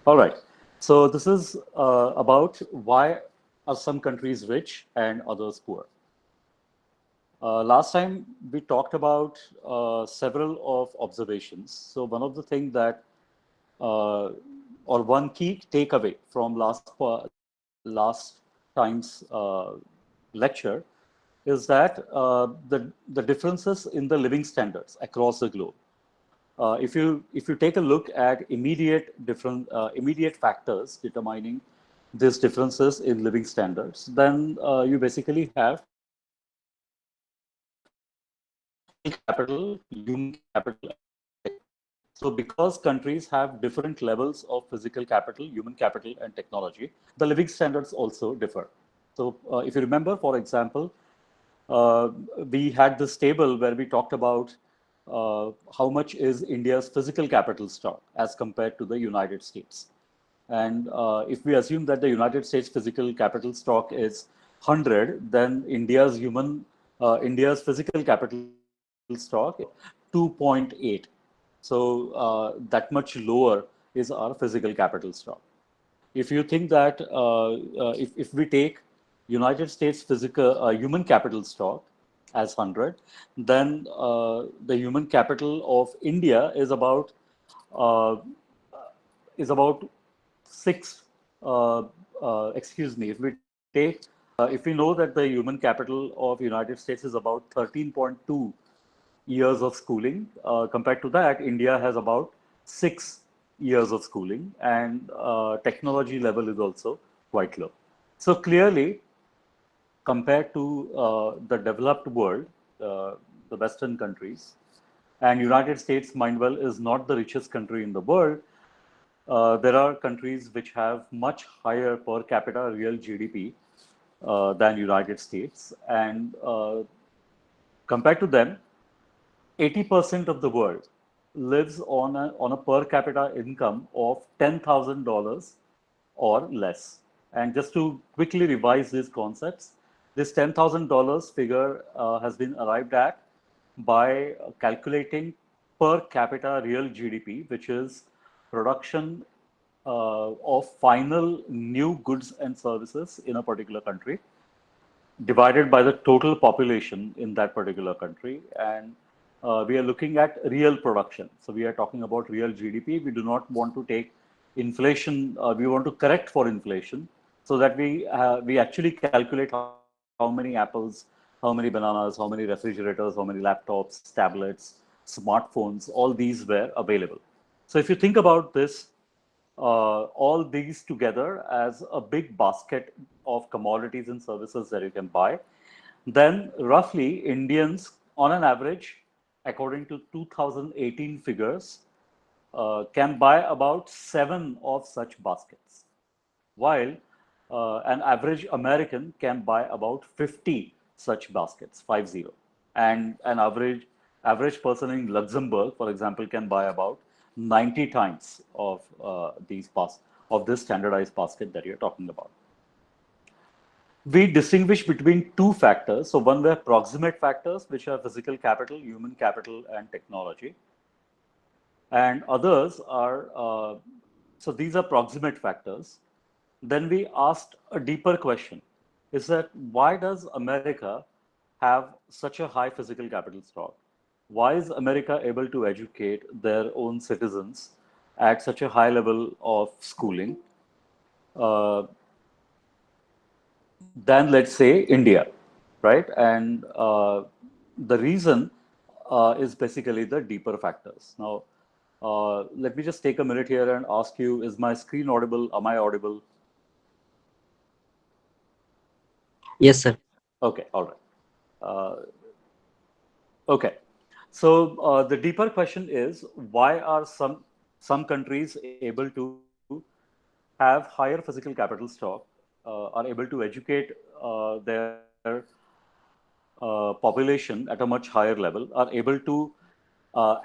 All right. So this is about why are some countries rich and others poor. Last time we talked about several of observations. So one of the things that, or one key takeaway from last time's lecture is that the differences in the living standards across the globe. If you take a look at immediate factors determining these differences in living standards, then you basically have physical capital, human capital, and technology. So because countries have different levels of physical capital, human capital, and technology, the living standards also differ. So if you remember, for example, uh, we had this table where we talked about how much is India's physical capital stock as compared to the United States. And if we assume that the United States physical capital stock is 100, then India's physical capital stock is 2.8. So that much lower is our physical capital stock. If you think that if we take United States human capital stock as 100, then the human capital of India uh, is about six. Excuse me. If we know that the human capital of United States is about 13.2 years of schooling. Compared to that, India has about 6 years of schooling, and technology level is also quite low. So clearly, compared to the developed world, the Western countries, and United States, mind well, is not the richest country in the world. There are countries which have much higher per capita real GDP than United States, and compared to them, 80% of the world lives on a per capita income of $10,000 or less. And just to quickly revise these concepts, this $10,000 figure has been arrived at by calculating per capita real GDP, which is production of final new goods and services in a particular country, divided by the total population in that particular country. And we are looking at real production. So we are talking about real GDP. We do not want to take inflation. We want to correct for inflation so that we actually calculate how many apples, how many bananas, how many refrigerators, how many laptops, tablets, smartphones, all these were available. So if you think about this, all these together as a big basket of commodities and services that you can buy, then roughly Indians, on an average, according to 2018 figures, can buy about seven of such baskets, while an average American can buy about 50 such baskets, 50, and an average person in Luxembourg, for example, can buy about 90 times of of this standardized basket that you're talking about. We distinguish between two factors. So one were proximate factors, which are physical capital, human capital, and technology, and others are so these are proximate factors. Then we asked a deeper question, is that why does America have such a high physical capital stock? Why is America able to educate their own citizens at such a high level of schooling uh, than, let's say, India, right? And the reason is basically the deeper factors. Now, let me just take a minute here and ask you, is my screen audible? Am I audible? Yes, sir. Okay, all right. Uh, okay. So the deeper question is, why are some countries able to have higher physical capital stock, are able to educate their population at a much higher level, are able to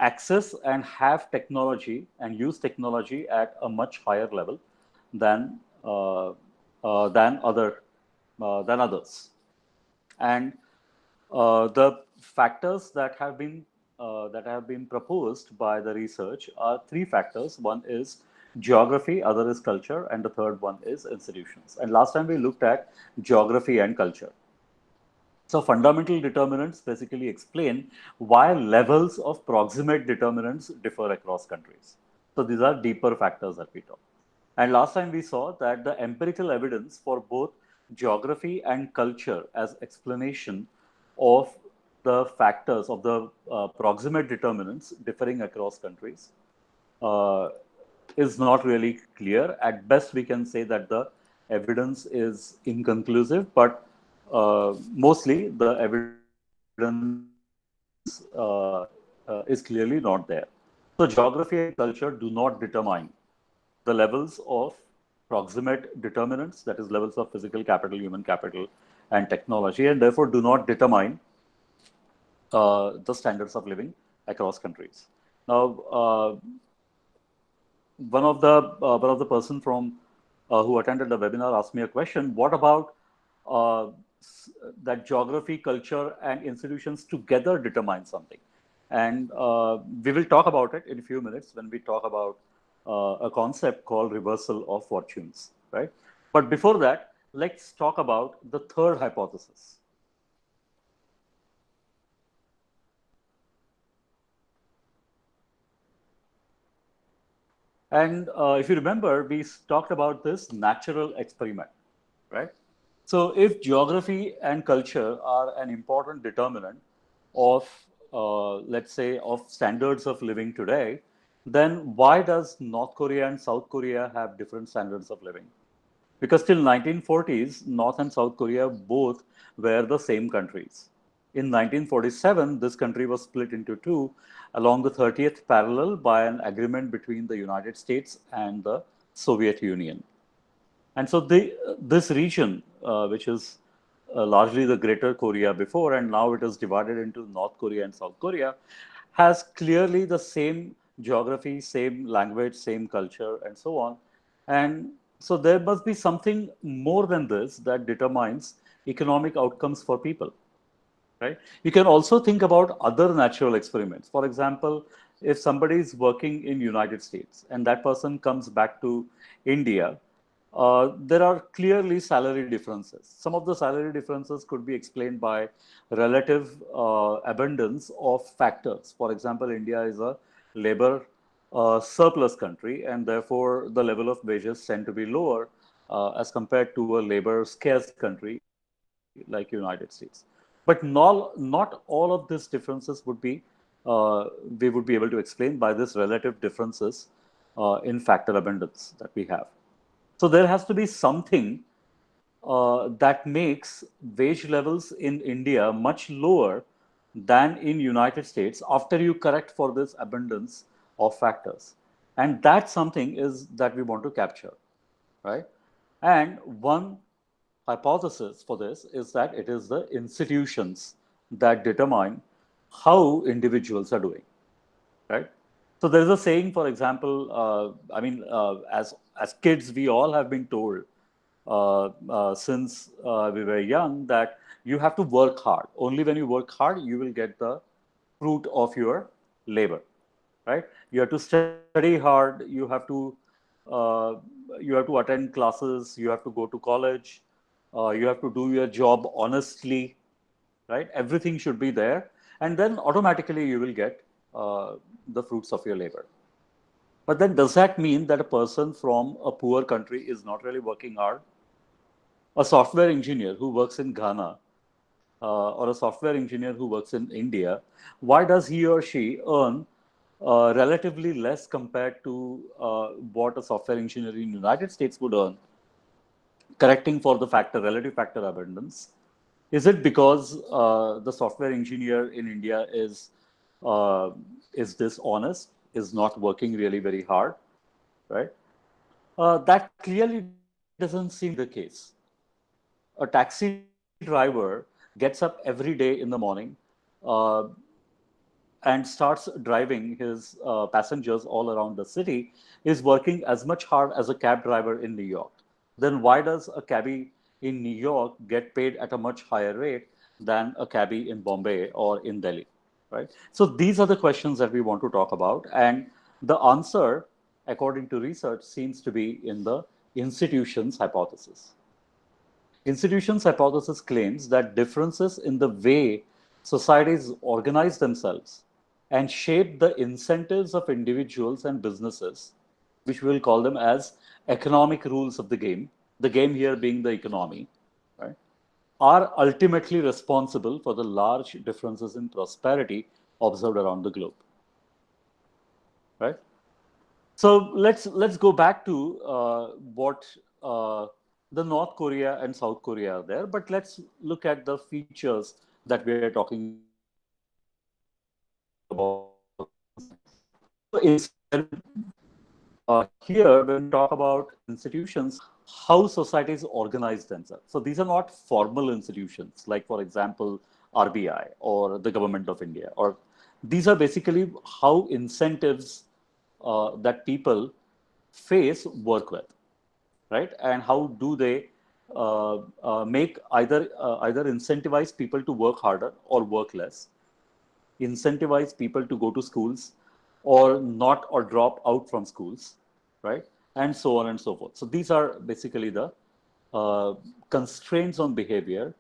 access and have technology and use technology at a much higher level than uh, than others. And the factors that have been proposed by the research are three factors. One is geography, other is culture, and the third one is institutions. And last time we looked at geography and culture. So fundamental determinants basically explain why levels of proximate determinants differ across countries. So these are deeper factors that we talk. And last time we saw that the empirical evidence for both geography and culture as explanation of the factors of the proximate determinants differing across countries uh, is not really clear. At best, we can say that the evidence is inconclusive, but mostly the evidence is clearly not there. So, geography and culture do not determine the levels of proximate determinants, that is, levels of physical capital, human capital, and technology, and therefore do not determine the standards of living across countries. Now, one of the person from who attended the webinar asked me a question. What about uh, that geography, culture, and institutions together determine something? And we will talk about it in a few minutes when we talk about a concept called reversal of fortunes, right? But before that, let's talk about the third hypothesis. And if you remember, we talked about this natural experiment, right? So, if geography and culture are an important determinant of, let's say, of standards of living today, then why does North Korea and South Korea have different standards of living? Because till 1940s, North and South Korea both were the same countries. In 1947, this country was split into two along the 30th parallel by an agreement between the United States and the Soviet Union. And so this region, which is largely the Greater Korea before, and now it is divided into North Korea and South Korea, has clearly the same geography, same language, same culture, and so on. And so there must be something more than this that determines economic outcomes for people, right? You can also think about other natural experiments. For example, if somebody is working in United States and that person comes back to India, there are clearly salary differences. Some of the salary differences could be explained by relative abundance of factors. For example, India is a labor surplus country, and therefore the level of wages tend to be lower as compared to a labor scarce country like United States. But not all of these differences would be we would be able to explain by this relative differences in factor abundance that we have. So there has to be something that makes wage levels in India much lower than in United States after you correct for this abundance of factors. And that something is that we want to capture, right? And one hypothesis for this is that it is the institutions that determine how individuals are doing, right? So there is a saying, for example, as kids, we all have been told since we were young that you have to work hard. Only when you work hard, you will get the fruit of your labor, right? You have to study hard. Uh, you have to attend classes. You have to go to college. You have to do your job honestly, right? Everything should be there, and then automatically you will get the fruits of your labor. But then, does that mean that a person from a poor country is not really working hard? A software engineer who works in Ghana or a software engineer who works in India, why does he or she earn relatively less compared to what a software engineer in the United States would earn, correcting for the factor, relative factor abundance? Is it because the software engineer in India uh, is dishonest, is not working really very hard, right? That clearly doesn't seem to be the case. A taxi driver gets up every day in the morning uh, and starts driving his passengers all around the city, is working as much hard as a cab driver in New York. Then why does a cabbie in New York get paid at a much higher rate than a cabbie in Bombay or in Delhi, right? So these are the questions that we want to talk about, and the answer. according to research, seems to be in the institutions hypothesis. Institutions hypothesis claims that differences in the way societies organize themselves and shape the incentives of individuals and businesses, which we will call them as economic rules of the game here being the economy, right, are ultimately responsible for the large differences in prosperity observed around the globe, right? So let's go back to what the North Korea and South Korea are there, but let's look at the features that we are talking about the incentives. So here, when we talk about institutions, how societies organize themselves. So these are not formal institutions, like for example, RBI or the government of India, or these are basically how incentives that people face work with, right? And how do they make either incentivize people to work harder or work less, incentivize people to go to schools or not or drop out from schools, right? And so on and so forth. So these are basically the uh, constraints on behavior.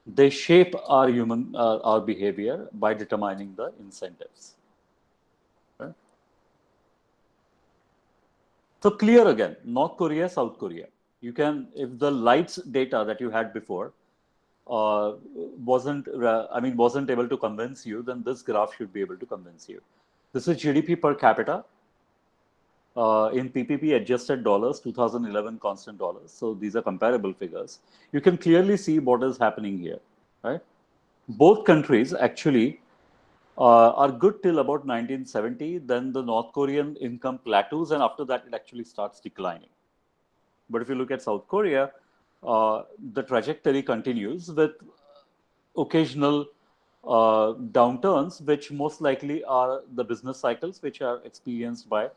They shape our behavior by determining the incentives. Right? So clear again, North Korea, South Korea. You can, if the lights data that you had before wasn't able to convince you, then this graph should be able to convince you. This is GDP per capita in PPP adjusted dollars, 2011 constant dollars. So these are comparable figures. You can clearly see what is happening here, right? Both countries actually are good till about 1970. Then the North Korean income plateaus, and after that, it actually starts declining. But if you look at South Korea, the trajectory continues with occasional downturns, which most likely are the business cycles which are experienced by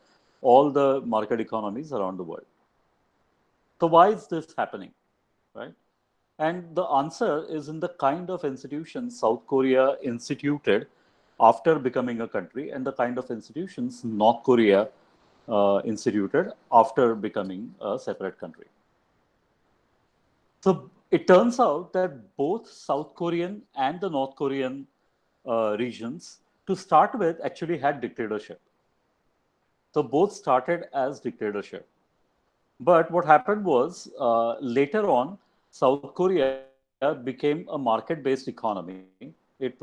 all the market economies around the world. So, why is this happening? Right? And the answer is in the kind of institutions South Korea instituted after becoming a country, and the kind of institutions North Korea instituted after becoming a separate country. So it turns out that both South Korean and the North Korean regions, to start with, actually had dictatorship. So both started as dictatorship. But what happened was later on, South Korea became a market-based economy. It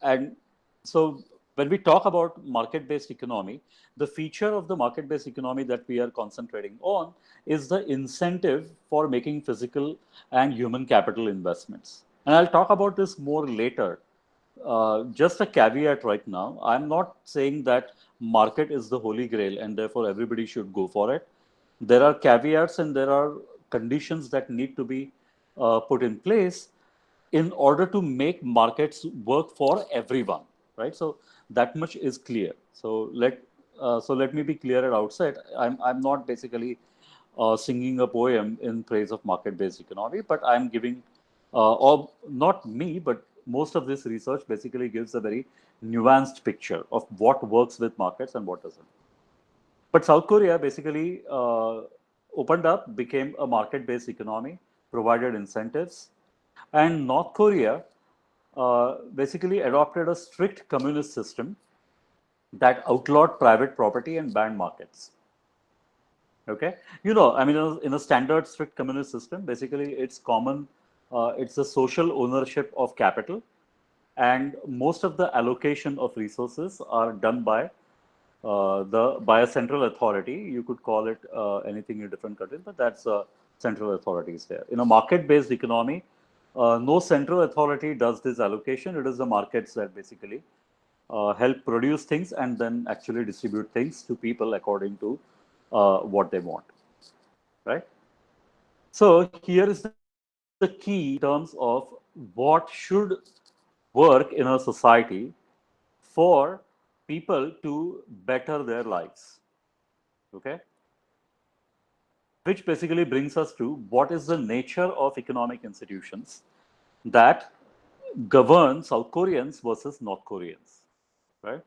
and so when we talk about market-based economy, the feature of the market-based economy that we are concentrating on is the incentive for making physical and human capital investments. And I'll talk about this more later. Just a caveat right now. I'm not saying that market is the holy grail and therefore everybody should go for it. There are caveats and there are conditions that need to be put in place in order to make markets work for everyone, right? So that much is clear. So let me be clear at outset. I'm not basically singing a poem in praise of market-based economy, but I'm giving, or not me, but most of this research basically gives a very nuanced picture of what works with markets and what doesn't. But South Korea basically opened up, became a market-based economy, provided incentives, and North Korea basically adopted a strict communist system that outlawed private property and banned markets. Okay, I mean, in a standard strict communist system, basically it's common, it's a social ownership of capital, and most of the allocation of resources are done by a central authority. You could call it anything in different countries, but that's central authorities there. In a market-based economy, no central authority does this allocation. It is the markets that basically help produce things and then actually distribute things to people according to what they want, right? So here is the key in terms of what should work in a society for people to better their lives. Okay, which basically brings us to what is the nature of economic institutions that govern South Koreans versus North Koreans, right?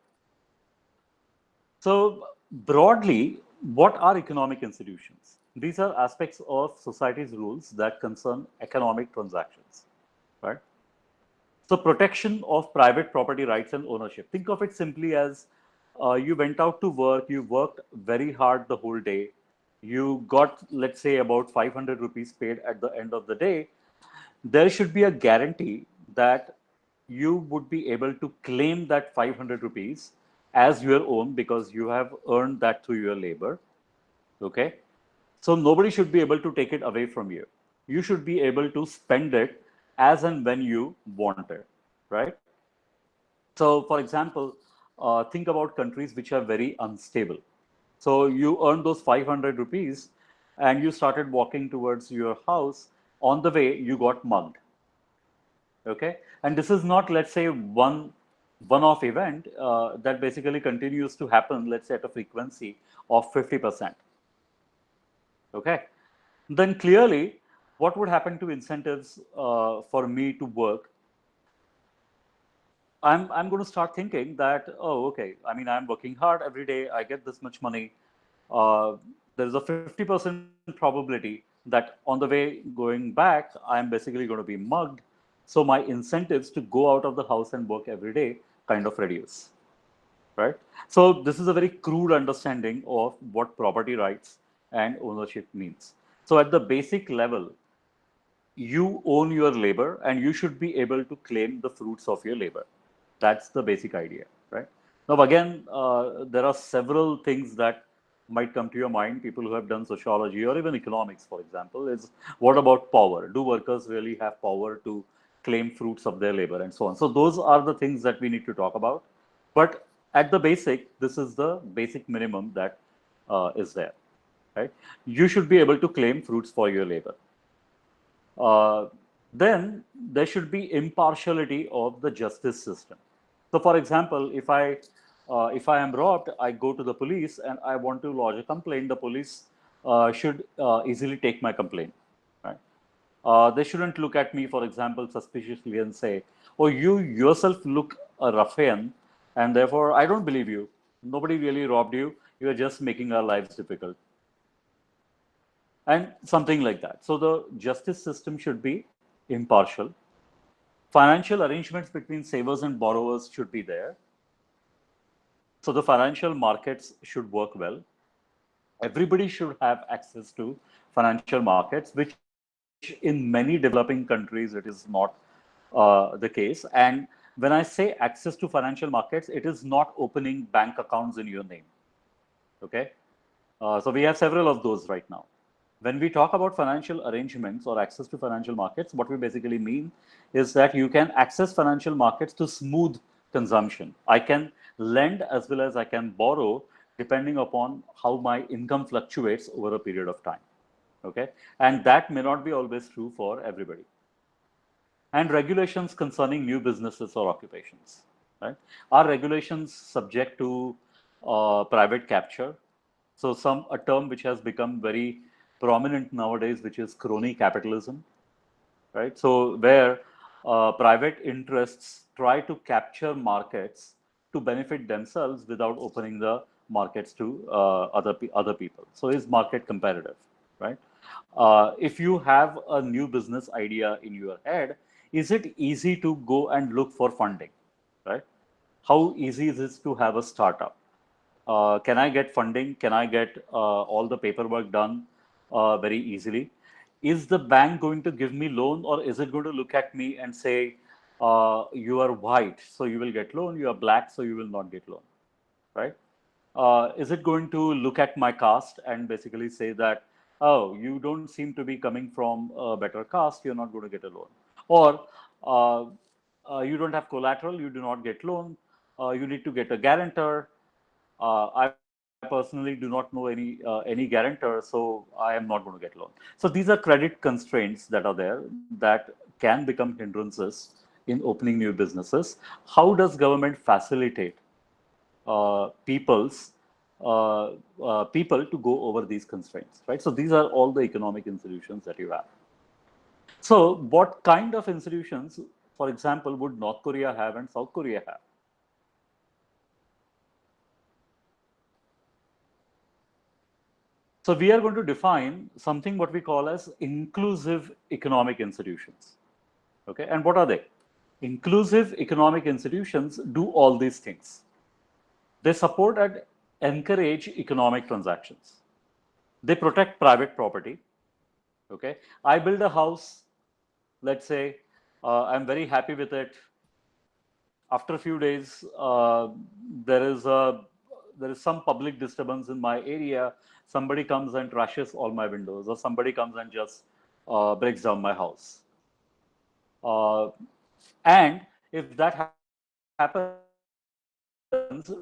So, broadly, what are economic institutions? These are aspects of society's rules that concern economic transactions, right? So, protection of private property rights and ownership. Think of it simply as you went out to work, you worked very hard the whole day, you got, let's say, about 500 rupees paid at the end of the day. There should be a guarantee that you would be able to claim that 500 rupees as your own because you have earned that through your labor. Okay. So nobody should be able to take it away from you. You should be able to spend it as and when you want it. Right. So, for example, think about countries which are very unstable. So you earned those 500 rupees and you started walking towards your house. On the way, you got mugged. Okay, and this is not, let's say, one-off event that basically continues to happen, let's say, at a frequency of 50%. Okay, then clearly, what would happen to incentives for me to work? I'm going to start thinking that, oh, okay, I mean, I'm working hard every day, I get this much money. Uh, there's a 50% probability that on the way going back, I'm basically going to be mugged. So my incentives to go out of the house and work every day kind of reduce, right? So this is a very crude understanding of what property rights and ownership means. So at the basic level, you own your labor and you should be able to claim the fruits of your labor. That's the basic idea, right? Now, again, there are several things that might come to your mind. People who have done sociology or even economics, for example, is what about power? Do workers really have power to claim fruits of their labor and so on? So, those are the things that we need to talk about. But at the basic, this is the basic minimum that is there, right? You should be able to claim fruits for your labor. uh, then there should be impartiality of the justice system. So, for example, if I am robbed, I go to the police and I want to lodge a complaint. The police should easily take my complaint. Right? They shouldn't look at me, for example, suspiciously and say, "Oh, you yourself look a ruffian, and therefore I don't believe you. Nobody really robbed you. You are just making our lives difficult." And something like that. So the justice system should be impartial. Financial arrangements between savers and borrowers should be there. So the financial markets should work well. Everybody should have access to financial markets, which in many developing countries it is not the case. And when I say access to financial markets, it is not opening bank accounts in your name. Okay. So we have several of those right now. When we talk about financial arrangements or access to financial markets, what we basically mean is that you can access financial markets to smooth consumption. I can lend as well as I can borrow depending upon how my income fluctuates over a period of time. Okay. And that may not be always true for everybody. And regulations concerning new businesses or occupations. Right? Are regulations subject to private capture? So some a term which has become very prominent nowadays, which is crony capitalism, right? So where private interests try to capture markets to benefit themselves without opening the markets to other people. So is market competitive, right? If you have a new business idea in your head, is it easy to go and look for funding, right? How easy is it to have a startup? Can I get funding? Can I get all the paperwork done very easily? Is the bank going to give me loan, or is it going to look at me and say, you are white, so you will get loan, you are black, so you will not get loan, right? Is it going to look at my caste and basically say that, oh, you don't seem to be coming from a better caste, you're not going to get a loan? Or uh, you don't have collateral, you do not get loan, you need to get a guarantor. I personally do not know any guarantor, so I am not going to get loan. So these are credit constraints that are there that can become hindrances in opening new businesses. How does government facilitate people's people to go over these constraints, right? So these are all the economic institutions that you have. So what kind of institutions, for example, would North Korea have and South Korea have? So we are going to define something what we call as inclusive economic institutions. Okay, and what are they? Inclusive economic institutions do all these things. They support and encourage economic transactions. They protect private property. Okay, I build a house. Let's say I'm very happy with it. After a few days, there is a there is some public disturbance in my area. Somebody comes and trashes all my windows, or somebody comes and just breaks down my house. Uh, and if that happens,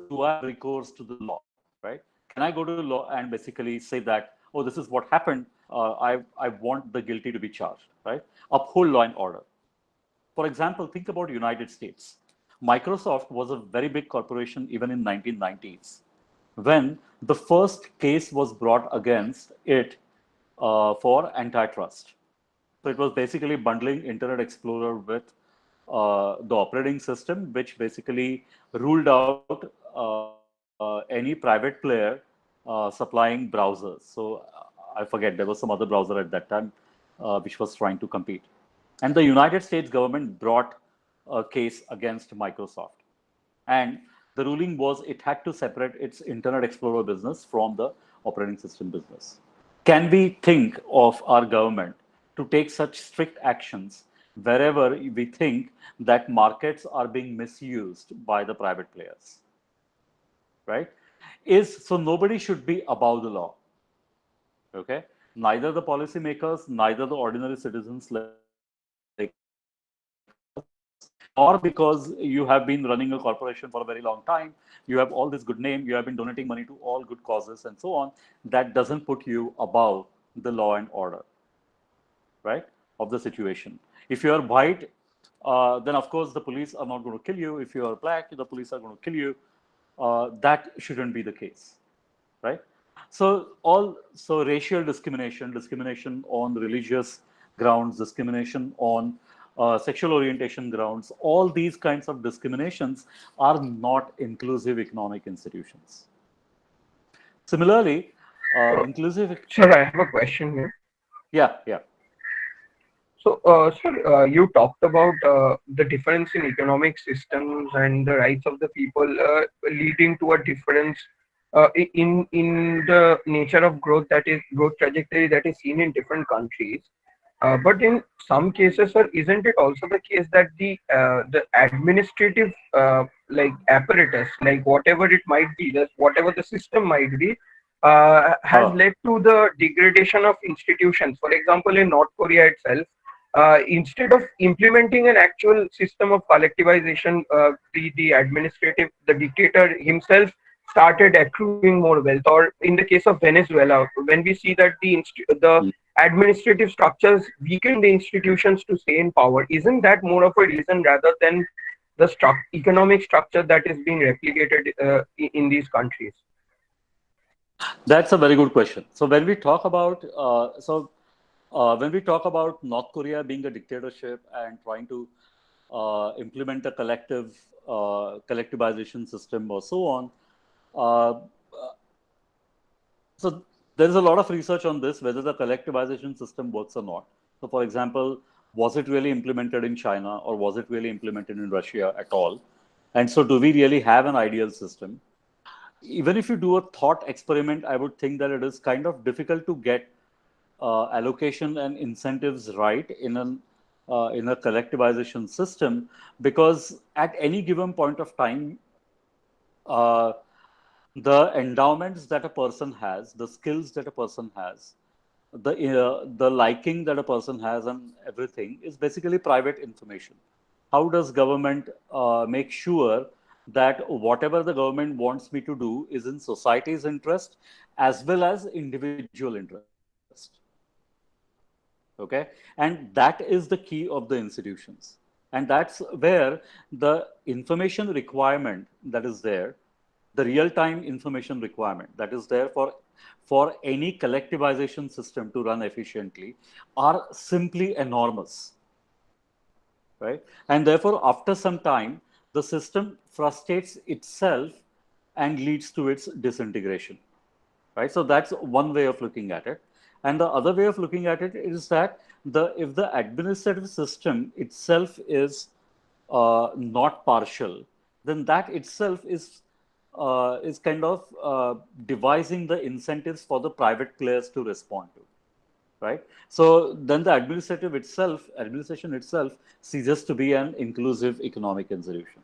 do I have recourse to the law? Right? Can I go to the law and basically say that, oh, this is what happened? I want the guilty to be charged. Right? Uphold law and order. For example, think about United States. Microsoft was a very big corporation even in 1990s when the first case was brought against it for antitrust. So it was basically bundling Internet Explorer with the operating system, which basically ruled out any private player supplying browsers. So I forget, there was some other browser at that time which was trying to compete. And the United States government brought a case against Microsoft. And the ruling was it had to separate its Internet Explorer business from the operating system business. Can we think of our government to take such strict actions wherever we think that markets are being misused by the private players? Right? Is so nobody should be above the law. Okay? Neither the policymakers, neither the ordinary citizens like us, nor because you have been running a corporation for a very long time, you have all this good name, you have been donating money to all good causes and so on. That doesn't put you above the law and order, right? Of the situation. If you are white, then of course the police are not going to kill you. If you are black, the police are going to kill you. That shouldn't be the case, right? So racial discrimination, discrimination on religious grounds, discrimination on sexual orientation grounds, all these kinds of discriminations are not inclusive economic institutions. Similarly, inclusive, Sir, I have a question here. yeah, yeah, So, sir, you talked about the difference in economic systems and the rights of the people leading to a difference in the nature of growth, that is growth trajectory that is seen in different countries. But in some cases, sir, isn't it also the case that the administrative like apparatus, like whatever it might be, that whatever the system might be, has uh, led to the degradation of institutions? For example, in North Korea itself, instead of implementing an actual system of collectivization, the administrative, the dictator himself started accruing more wealth. Or in the case of Venezuela, when we see that the administrative structures weaken the institutions to stay in power, isn't that more of a reason rather than the economic structure that is being replicated in these countries? that's a very good question. So when we talk about when we talk about North Korea being a dictatorship and trying to implement a collectivization system or so on, uh, so there is a lot of research on this whether the collectivization system works or not. So, for example, was it really implemented in China or was it really implemented in Russia at all? And so, do we really have an ideal system? Even if you do a thought experiment, I would think that it is kind of difficult to get allocation and incentives right in a collectivization system because at any given point of time, uh, the endowments that a person has, the skills that a person has, the liking that a person has, and everything is basically private information. How does government make sure that whatever the government wants me to do is in society's interest as well as individual interest? Okay, and that is the key of the institutions, and that's where the information requirement that is there, the real time information requirement that is there for any collectivization system to run efficiently are simply enormous, right? And therefore after some time the system frustrates itself and leads to its disintegration. right? So that's one way of looking at it. And the other way of looking at it is that if the administrative system itself is not partial, then that itself is kind of devising the incentives for the private players to respond to, right? So then the administration itself ceases to be an inclusive economic institution.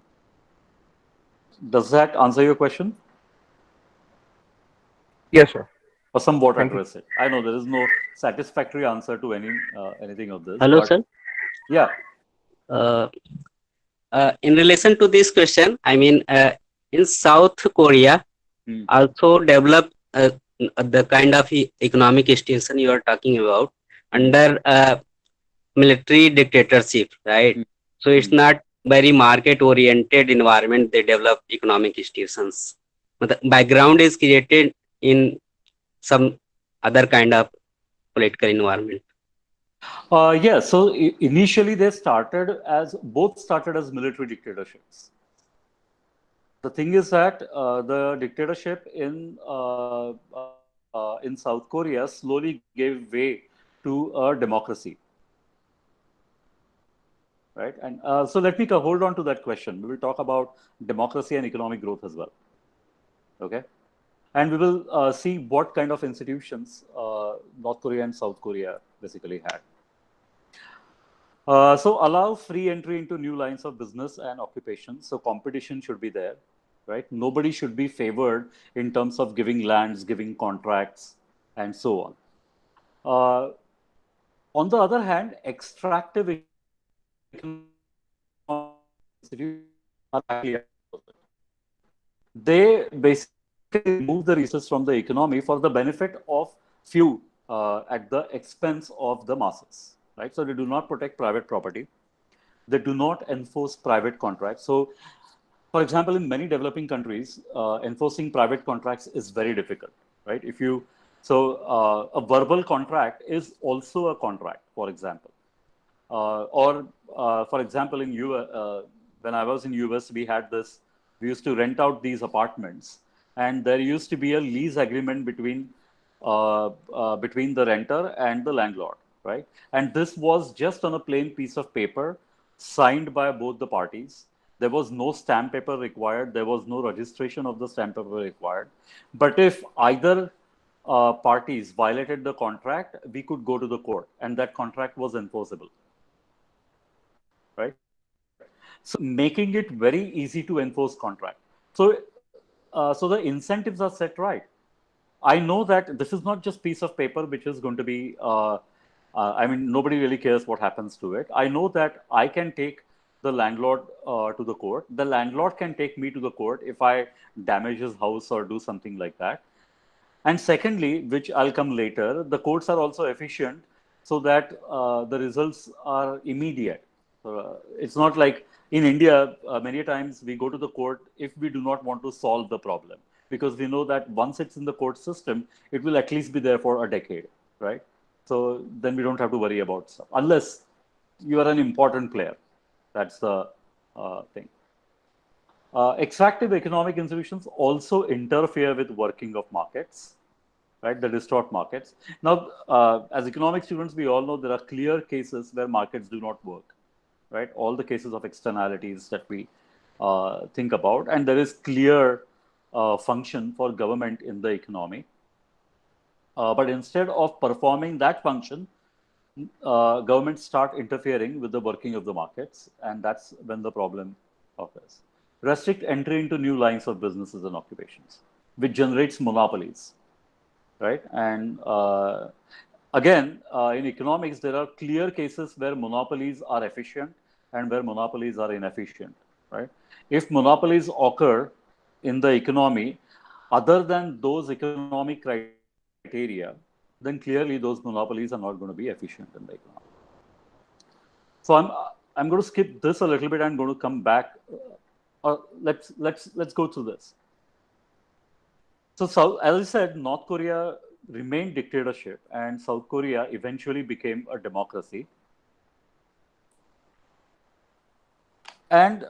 Does that answer your question? Yes, sir. Or somewhat Thank you. address it? I know there is no satisfactory answer to anything of this, Hello, but sir. yeah. Uh, in relation to this question, I mean, in South Korea, Hmm. also developed the kind of economic institution you are talking about Hmm. under military dictatorship, right? Hmm. So it's Hmm. not very market-oriented environment. They develop economic institutions. But the background is created in some other kind of political environment. Yeah, so initially they both started as military dictatorships. The thing is that the dictatorship in South Korea slowly gave way to a democracy, right? And so let me hold on to that question. We will talk about democracy and economic growth as well. Okay, and we will see what kind of institutions North Korea and South Korea basically had. So allow free entry into new lines of business and occupation. So competition should be there, right? Nobody should be favored in terms of giving lands, giving contracts, and so on. Uh, on the other hand, extractive economic institutions are actually they basically remove the resources from the economy for the benefit of few at the expense of the masses, right? So they do not protect private property. They do not enforce private contracts. So, for example, in many developing countries, enforcing private contracts is very difficult, right? A verbal contract is also a contract, for example. For example, when I was in US, we used to rent out these apartments, and there used to be a lease agreement between the renter and the landlord, right? And this was just on a plain piece of paper, signed by both the parties. There was no stamp paper required. There was no registration of the stamp paper required. But if either parties violated the contract, we could go to the court, and that contract was enforceable, right? So making it very easy to enforce contract. So the incentives are set right. I know that this is not just piece of paper which is going to be. I mean, nobody really cares what happens to it. I know that I can take the landlord to the court. The landlord can take me to the court if I damage his house or do something like that. And secondly, which I'll come later, the courts are also efficient so that the results are immediate. It's not like in India, many times we go to the court if we do not want to solve the problem, because we know that once it's in the court system, it will at least be there for a decade, right? So then we don't have to worry about stuff unless you are an important player. That's the thing. Extractive economic institutions also interfere with working of markets, right? The distort markets. Now, as economic students, we all know there are clear cases where markets do not work, right? All the cases of externalities that we think about, and there is clear function for government in the economy. But instead of performing that function, governments start interfering with the working of the markets, and that's when the problem occurs. Restrict entry into new lines of businesses and occupations, which generates monopolies, right? And again, in economics, there are clear cases where monopolies are efficient and where monopolies are inefficient, right? If monopolies occur in the economy, other than those economic criteria, then clearly those monopolies are not going to be efficient in the economy. So I'm going to skip this a little bit. I'm going to come back. Let's go through this. So, as I said, North Korea remained dictatorship, and South Korea eventually became a democracy. And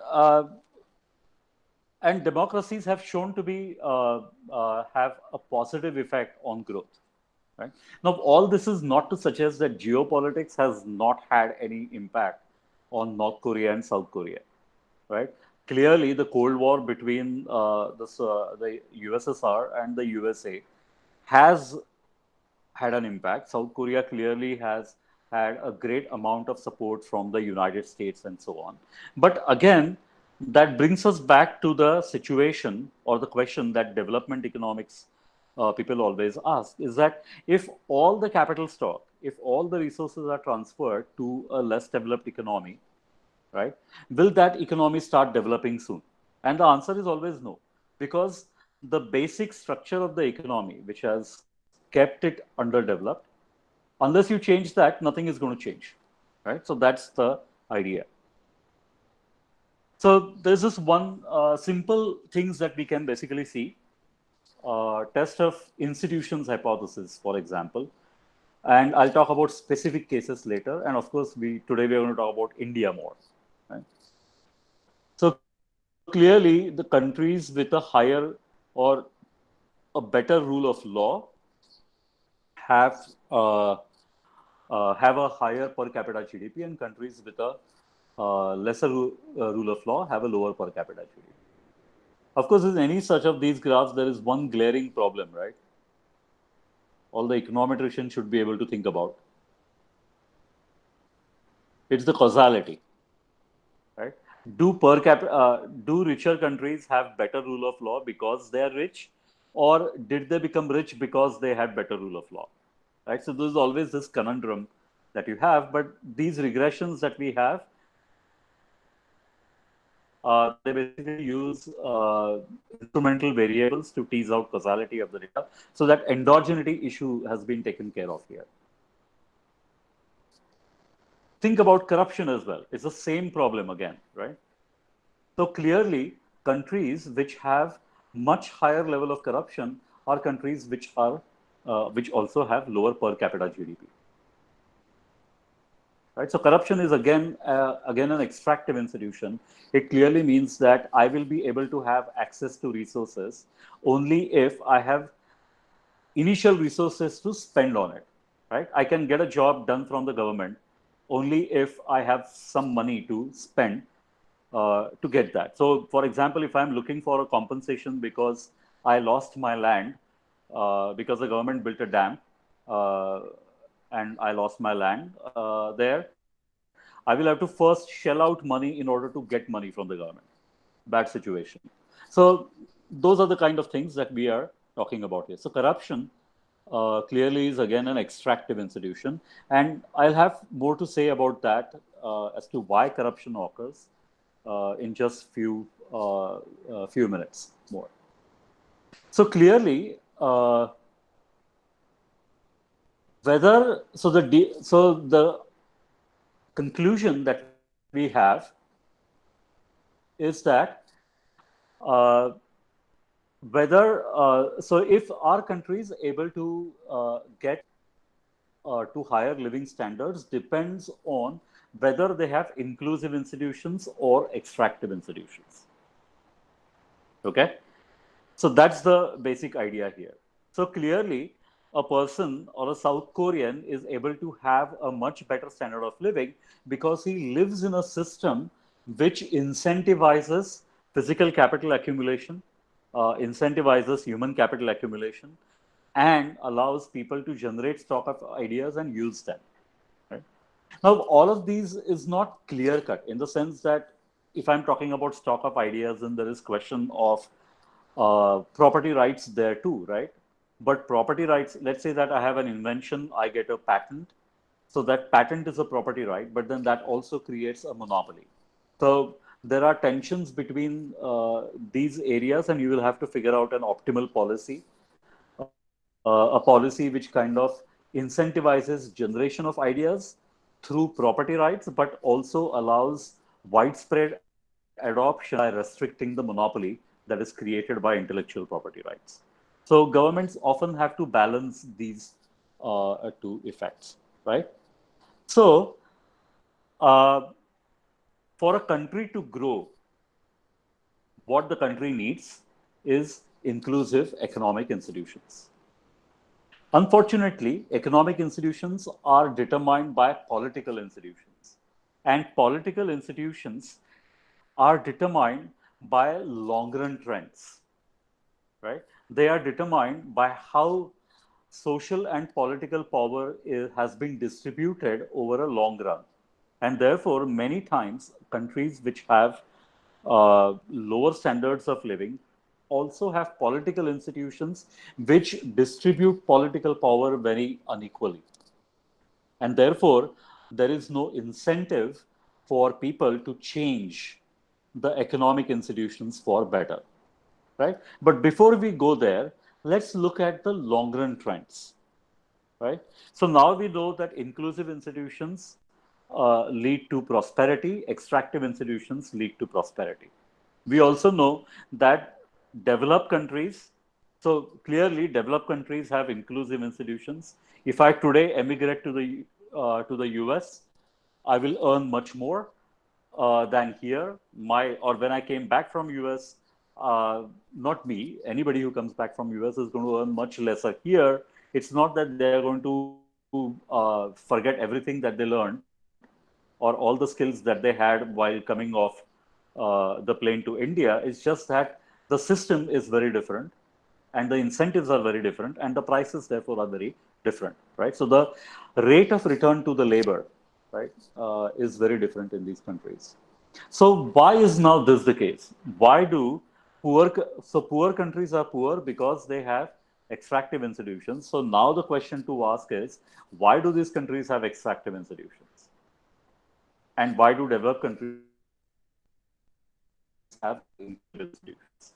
And democracies have shown to be have a positive effect on growth. Right? Now, all this is not to suggest that geopolitics has not had any impact on North Korea and South Korea. Right? Clearly, the Cold War between the USSR and the USA has had an impact. South Korea clearly has had a great amount of support from the United States and so on. But again, that brings us back to the situation or the question that development economics people always ask is that if all the capital stock, if all the resources are transferred to a less developed economy, right, will that economy start developing soon? And the answer is always no, because the basic structure of the economy, which has kept it underdeveloped, unless you change that, nothing is going to change, right? So that's the idea. So there's this one simple things that we can basically see. Test of institutions hypothesis, for example, and I'll talk about specific cases later. And of course, we today we are going to talk about India more. Right? So clearly, the countries with a higher or a better rule of law have have a higher per capita GDP, and countries with a lesser rule of law have a lower per capita GDP. Of course, in any such of these graphs, there is one glaring problem, right? All the econometricians should be able to think about. It's the causality, right? Do richer countries have better rule of law because they are rich, or did they become rich because they had better rule of law? Right. So there's always this conundrum that you have, but these regressions that we have, they basically use instrumental variables to tease out causality of the data, so that endogeneity issue has been taken care of here. Think about corruption as well. It's the same problem again, right? So clearly, countries which have much higher level of corruption are countries which also have lower per capita GDP. Right? So corruption is again an extractive institution. It clearly means that I will be able to have access to resources only if I have initial resources to spend on it. Right? I can get a job done from the government only if I have some money to spend to get that. So, for example, if I'm looking for a compensation because I lost my land because the government built a dam uh, and I lost my land there, I will have to first shell out money in order to get money from the government. Bad situation. So, those are the kind of things that we are talking about here. So, corruption clearly is again an extractive institution, and I'll have more to say about that as to why corruption occurs in just few minutes more. So clearly, whether so the conclusion that we have is that uh, whether so if our country is able to get to higher living standards depends on whether they have inclusive institutions or extractive institutions. Okay, so that's the basic idea here. So clearly, a person or a South Korean is able to have a much better standard of living because he lives in a system which incentivizes physical capital accumulation, incentivizes human capital accumulation, and allows people to generate stock of ideas and use them. Right? Now, all of these is not clear cut in the sense that if I'm talking about stock of ideas, then there is question of property rights there too, right? But property rights, let's say that I have an invention, I get a patent. So that patent is a property right, but then that also creates a monopoly. So there are tensions between these areas, and you will have to figure out an optimal policy, a policy which kind of incentivizes generation of ideas through property rights, but also allows widespread adoption by restricting the monopoly that is created by intellectual property rights. So governments often have to balance these two effects, right? So uh, for a country to grow, what the country needs is inclusive economic institutions. Unfortunately, economic institutions are determined by political institutions, and political institutions are determined by long run trends, right? They are determined by how social and political power has been distributed over a long run. And therefore, many times, countries which have lower standards of living also have political institutions which distribute political power very unequally. And therefore, there is no incentive for people to change the economic institutions for better, right? But before we go there, let's look at the long run trends, right? So now we know that inclusive institutions lead to prosperity, extractive institutions lead to prosperity. We also know that developed countries, so clearly developed countries have inclusive institutions. If I today emigrate to the US, I will earn much more than here. Or when I came back from US, not me, anybody who comes back from US is going to earn much lesser here. It's not that they're going to forget everything that they learned or all the skills that they had while coming off the plane to India. It's just that the system is very different and the incentives are very different and the prices therefore are very different, right? So the rate of return to the labor, right, is very different in these countries. So why is now this the case? Why do poor countries are poor because they have extractive institutions? So now the question to ask is, why do these countries have extractive institutions? And why do developed countries have inclusive institutions?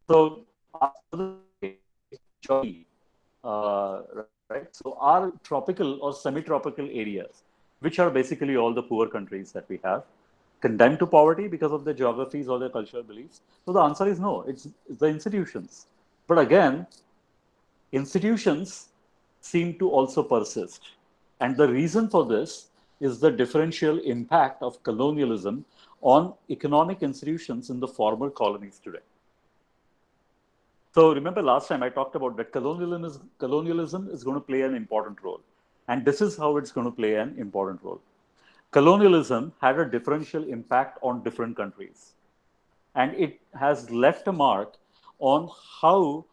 So our geography, right? So our tropical or semi-tropical areas, which are basically all the poor countries that we have, condemned to poverty because of their geographies or their cultural beliefs? So the answer is no. It's the institutions. But again, institutions seem to also persist. And the reason for this is the differential impact of colonialism on economic institutions in the former colonies today. So remember last time I talked about that colonialism is going to play an important role. And this is how it's going to play an important role. Colonialism had a differential impact on different countries. And it has left a mark on how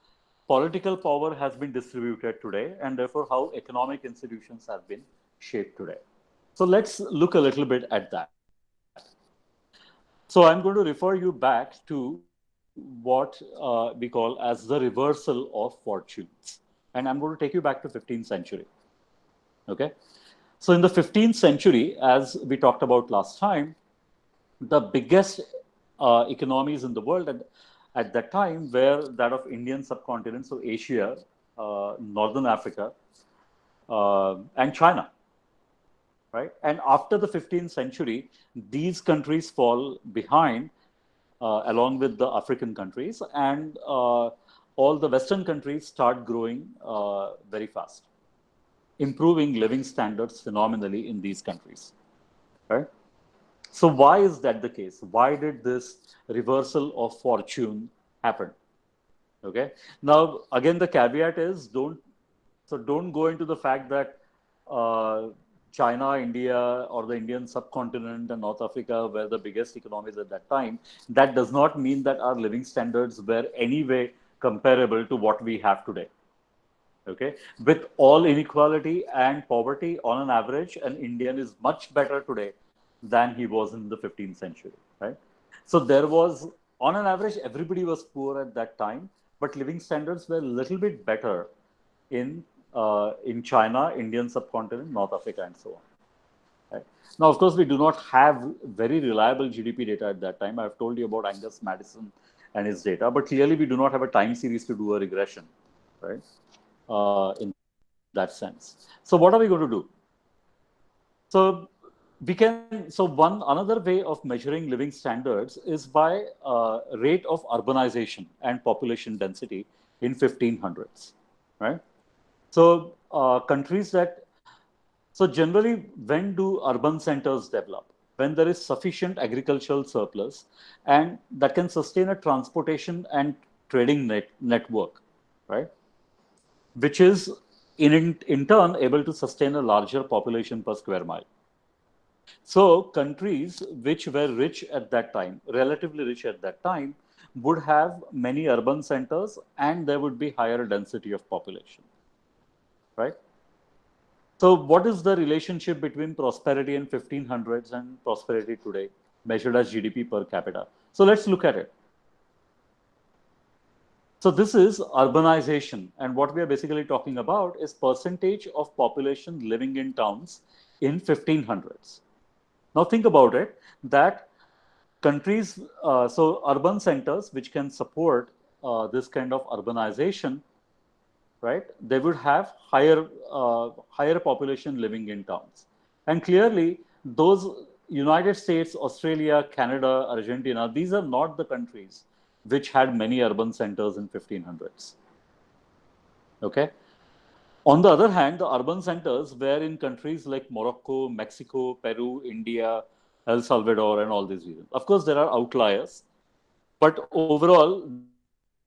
political power has been distributed today and therefore how economic institutions have been shaped today. So let's look a little bit at that. So I'm going to refer you back to what we call as the reversal of fortunes. And I'm going to take you back to 15th century. Okay. So in the 15th century, as we talked about last time, the biggest economies in the world at that time were that of Indian subcontinent, so Asia, Northern Africa, and China, right? And after the 15th century, these countries fall behind along with the African countries, and all the Western countries start growing very fast, improving living standards phenomenally in these countries, right? So why is that the case? Why did this reversal of fortune happen? Okay. Now, again, the caveat is don't go into the fact that uh, China, India, or the Indian subcontinent and North Africa were the biggest economies at that time. That does not mean that our living standards were anyway comparable to what we have today. Okay. With all inequality and poverty, on an average, an Indian is much better today than he was in the 15th century, right? So there was, on an average, everybody was poor at that time, but living standards were a little bit better in China, Indian subcontinent, North Africa, and so on. Right? Now, of course, we do not have very reliable GDP data at that time. I've told you about Angus Madison and his data, but clearly we do not have a time series to do a regression, right? In that sense. So what are we going to do? So another way of measuring living standards is by rate of urbanization and population density in 1500s, right? So countries that, so generally, when do urban centers develop? when there is sufficient agricultural surplus and that can sustain a transportation and trading network, right? Which is in turn able to sustain a larger population per square mile. So countries which were rich at that time, relatively rich at that time, would have many urban centers and there would be higher density of population, right? So what is the relationship between prosperity in 1500s and prosperity today, measured as GDP per capita? So let's look at it. So this is urbanization, and what we are basically talking about is percentage of population living in towns in 1500s. Now think about it, that countries, so urban centers which can support this kind of urbanization, right? They would have higher population living in towns, and clearly those United States, Australia, Canada, Argentina, these are not the countries which had many urban centers in 1500s. Okay. On the other hand, the urban centers were in countries like Morocco, Mexico, Peru, India, El Salvador, and all these regions. Of course, there are outliers, but overall,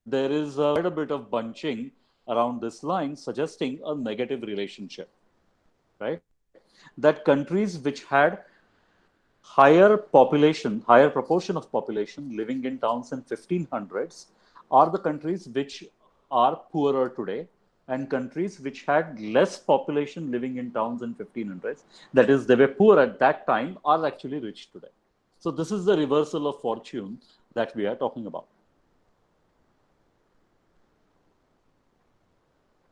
there is quite a bit of bunching around this line, suggesting a negative relationship, right? That countries which had higher proportion of population living in towns in 1500s are the countries which are poorer today, and countries which had less population living in towns in 1500s, that is, they were poor at that time, are actually rich today. So this is the reversal of fortune that we are talking about.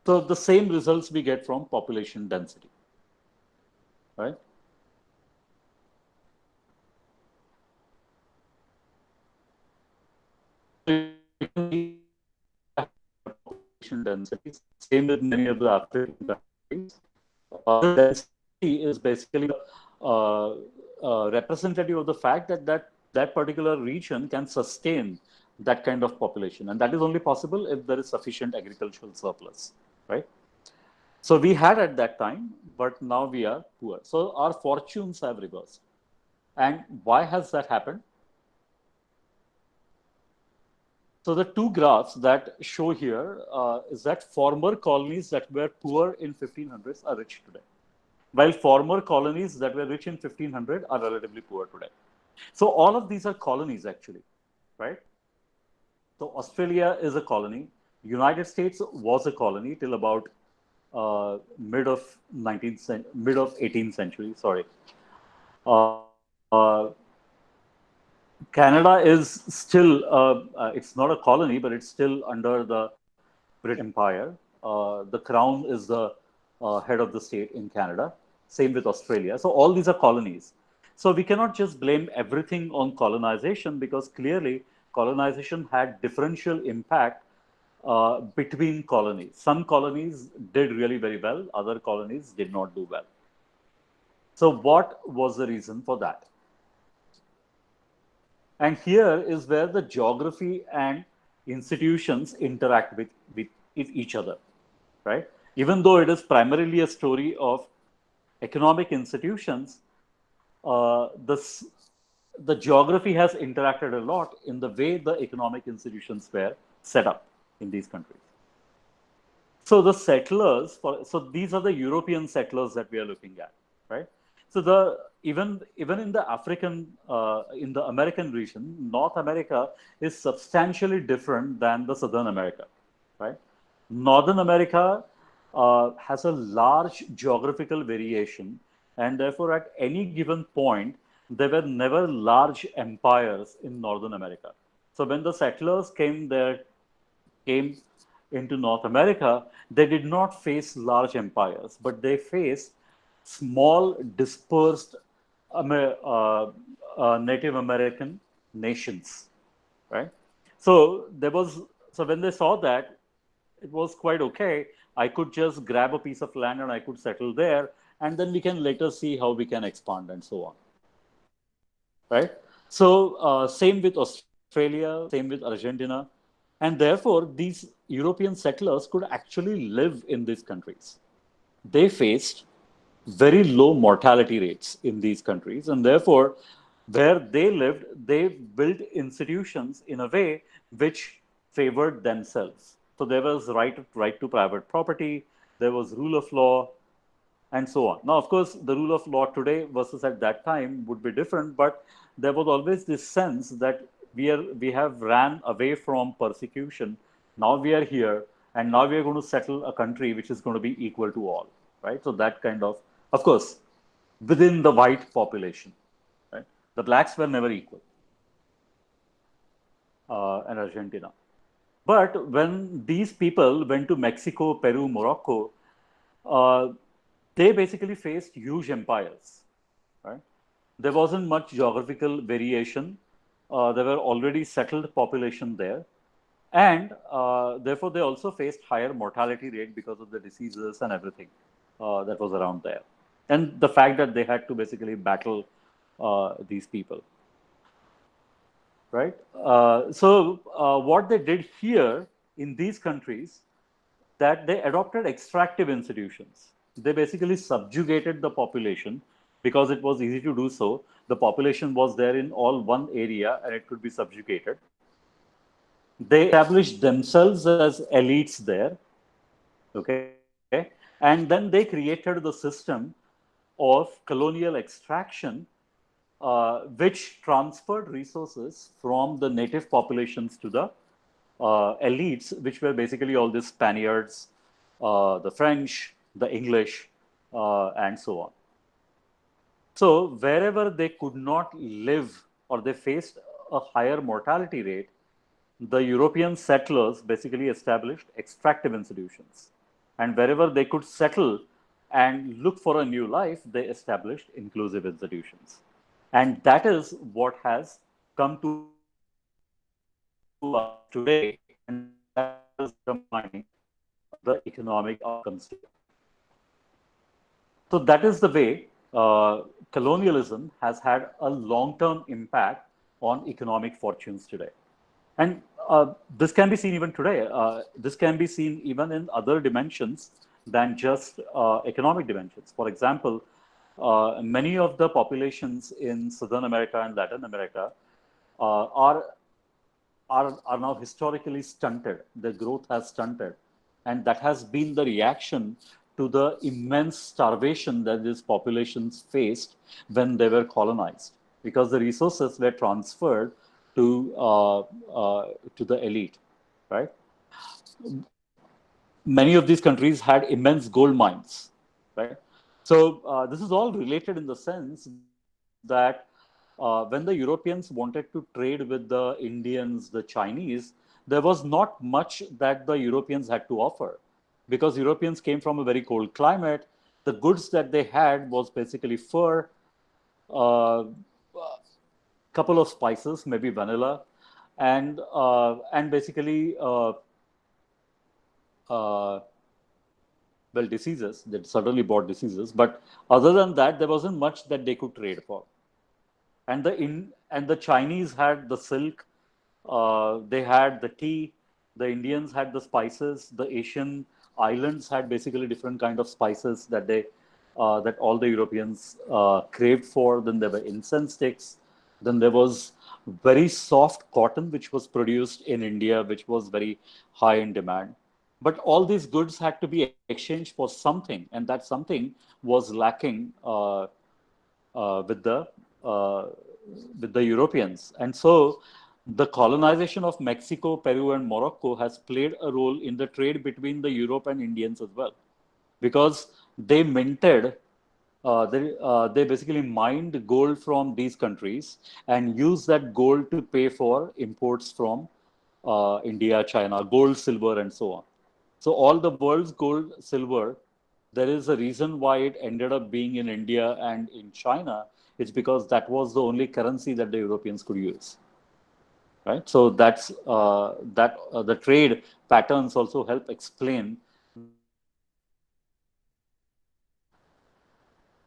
So the same results we get from population density, right? Population density. Same with many of the African countries. The density is basically representative of the fact that, that particular region can sustain that kind of population. And that is only possible if there is sufficient agricultural surplus, right? So we had at that time, but now we are poor. So our fortunes have reversed. And why has that happened? So the two graphs that show here is that former colonies that were poor in 1500s are rich today, while former colonies that were rich in 1500 are relatively poor today. So all of these are colonies actually, right? So Australia is a colony. United States was a colony till about mid of 18th century. Sorry, uh, Canada is still, it's not a colony, but it's still under the British Empire. The Crown is the head of the state in Canada. Same with Australia. So all these are colonies. So we cannot just blame everything on colonization, because clearly colonization had differential impact between colonies. Some colonies did really very well, other colonies did not do well. So what was the reason for that? And here is where the geography and institutions interact with each other, right? Even though it is primarily a story of economic institutions, this, the geography has interacted a lot in the way the economic institutions were set up in these countries. So the settlers, so these are the European settlers that we are looking at, right? So the even in the in the American region, North America is substantially different than the Southern America, right? Northern America has a large geographical variation, and therefore at any given point there were never large empires in Northern America. So when the settlers came into North America, they did not face large empires, but they faced small, dispersed Native American nations, right? So there was, so when they saw that, it was quite okay. I could just grab a piece of land and I could settle there, and then we can later see how we can expand and so on, right? So same with Australia, same with Argentina, and therefore these European settlers could actually live in these countries. They faced very low mortality rates in these countries, and therefore, where they lived, they built institutions in a way which favored themselves. So there was right to private property, there was rule of law, and so on. Now, of course, the rule of law today versus at that time would be different, but there was always this sense that we have ran away from persecution. Now we are here, and now we are going to settle a country which is going to be equal to all, right? So that kind of course, within the white population, right? The blacks were never equal in Argentina. But when these people went to Mexico, Peru, Morocco, uh, they basically faced huge empires, right? There wasn't much geographical variation. There were already settled population there, and therefore they also faced higher mortality rate because of the diseases and everything that was around there, and the fact that they had to basically battle these people, right? What they did here in these countries, that they adopted extractive institutions. They basically subjugated the population because it was easy to do so. The population was there in all one area and it could be subjugated. They established themselves as elites there, okay? And then they created the system of colonial extraction, which transferred resources from the native populations to the elites, which were basically all the Spaniards, the French, the English, and so on. So wherever they could not live or they faced a higher mortality rate, the European settlers basically established extractive institutions. And wherever they could settle and look for a new life, they established inclusive institutions. And that is what has come to us today, and that is determining the economic outcomes today. So that is the way colonialism has had a long-term impact on economic fortunes today. And this can be seen even today. This can be seen even in other dimensions than just economic dimensions. For example, many of the populations in Southern America and Latin America uh, are are now historically stunted. Their growth has stunted. And that has been the reaction to the immense starvation that these populations faced when they were colonized, because the resources were transferred to the elite, right? Many of these countries had immense gold mines, right? So this is all related in the sense that when the Europeans wanted to trade with the Indians, the Chinese, there was not much that the Europeans had to offer, because Europeans came from a very cold climate. The goods that they had was basically fur, a couple of spices, maybe vanilla, and basically uh, well, diseases. They certainly brought diseases, but other than that, there wasn't much that they could trade for. And the Chinese had the silk, they had the tea, the Indians had the spices, the Asian islands had basically different kind of spices that they that all the Europeans craved for. Then there were incense sticks. Then there was very soft cotton which was produced in India, which was very high in demand. But all these goods had to be exchanged for something, and that something was lacking uh, with the uh, with the Europeans. And so the colonization of Mexico, Peru, and Morocco has played a role in the trade between the Europe and Indians as well, because they minted, they basically mined gold from these countries and used that gold to pay for imports from India, China, gold, silver, and so on. So all the world's gold, silver, there is a reason why it ended up being in India and in China. It's because that was the only currency that the Europeans could use, right? So that's the trade patterns also help explain the economic outcomes today.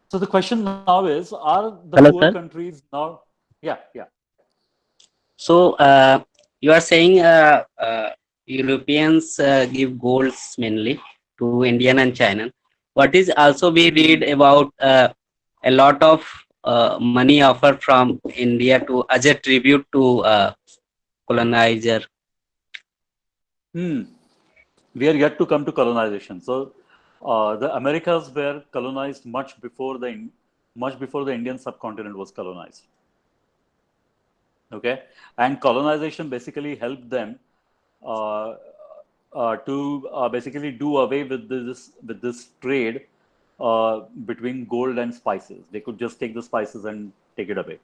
So the question now is: are the Hello, poor sir. countries now? Yeah, yeah. So you are saying Europeans give golds mainly to Indian and China. what is also we read about a lot of money offered from India to as a tribute to colonizer. Hmm. We are yet to come to colonization. So, the Americas were colonized much before the Indian subcontinent was colonized. Okay, and colonization basically helped them uh, to basically do away with this trade between gold and spices. They could just take the spices and take it away.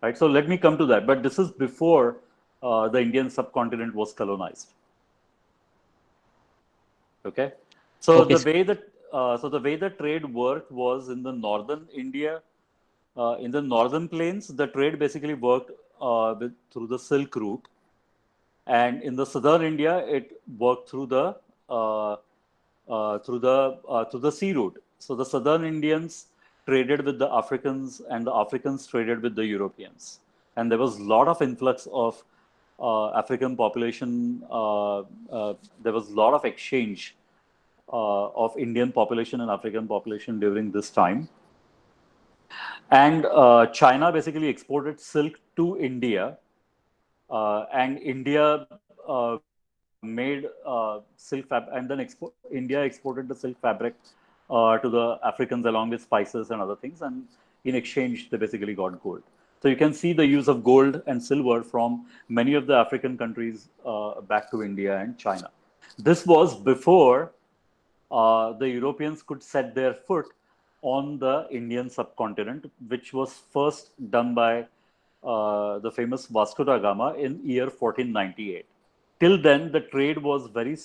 Right. So let me come to that. But this is before the Indian subcontinent was colonized. Okay. So Okay, the way that the way the trade worked was in the northern India, in the northern plains, the trade basically worked through the Silk Route, and in the southern India, it worked uh, through the sea route. So the southern Indians traded with the Africans, and the Africans traded with the Europeans, and there was a lot of influx of African population. There was a lot of exchange of Indian population and African population during this time. And China basically exported silk to India, and India made silk fabric, and then India exported the silk fabric to the Africans along with spices and other things, and in exchange they basically got gold. So you can see the use of gold and silver from many of the African countries back to India and China. This was before the Europeans could set their foot on the Indian subcontinent, which was first done by the famous Vasco da Gama in year 1498. Till then, the trade was very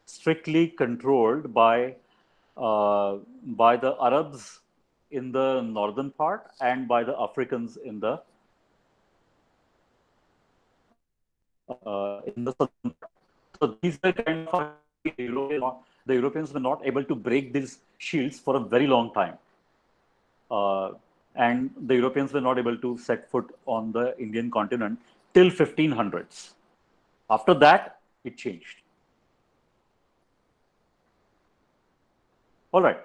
strictly controlled by the Arabs in the northern part and by the Africans in the in the southern part. So these were kind of the Europeans were not able to break these shields for a very long time. Uh, and the Europeans were not able to set foot on the Indian continent till 1500s. After that, it changed. All right.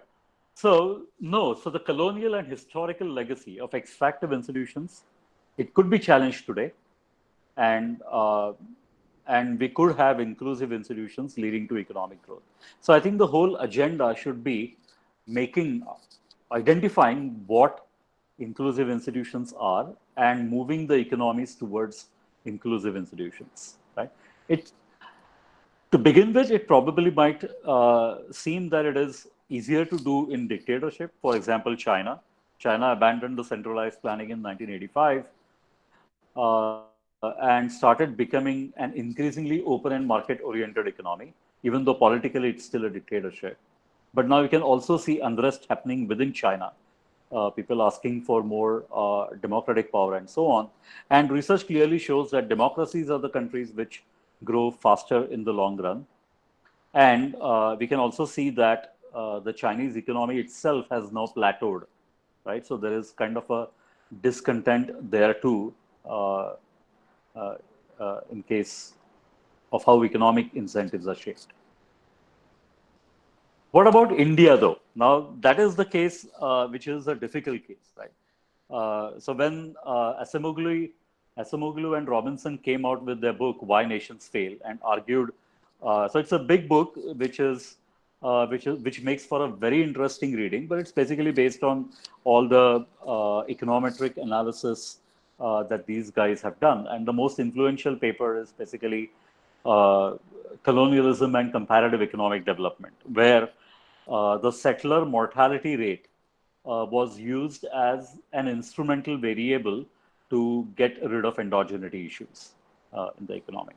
So, no, so the colonial and historical legacy of extractive institutions, it could be challenged today, and we could have inclusive institutions leading to economic growth. So I think the whole agenda should be making, identifying what inclusive institutions are and moving the economies towards inclusive institutions, right? It, to begin with, it probably might seem that it is easier to do in dictatorship. For example, China. China abandoned the centralized planning in 1985 and started becoming an increasingly open and market-oriented economy, even though politically it's still a dictatorship. But now you can also see unrest happening within China, people asking for more democratic power and so on. And research clearly shows that democracies are the countries which grow faster in the long run. And we can also see that the Chinese economy itself has now plateaued, right? So there is kind of a discontent there too, uh, uh, in case of how economic incentives are shaped. What about India, though? Now, that is the case which is a difficult case, right? So when Acemoglu and Robinson came out with their book "Why Nations Fail" and argued, so it's a big book which makes for a very interesting reading, but it's basically based on all the econometric analysis that these guys have done, and the most influential paper is basically uh, colonialism and comparative economic development, where the settler mortality rate was used as an instrumental variable to get rid of endogeneity issues in the economy.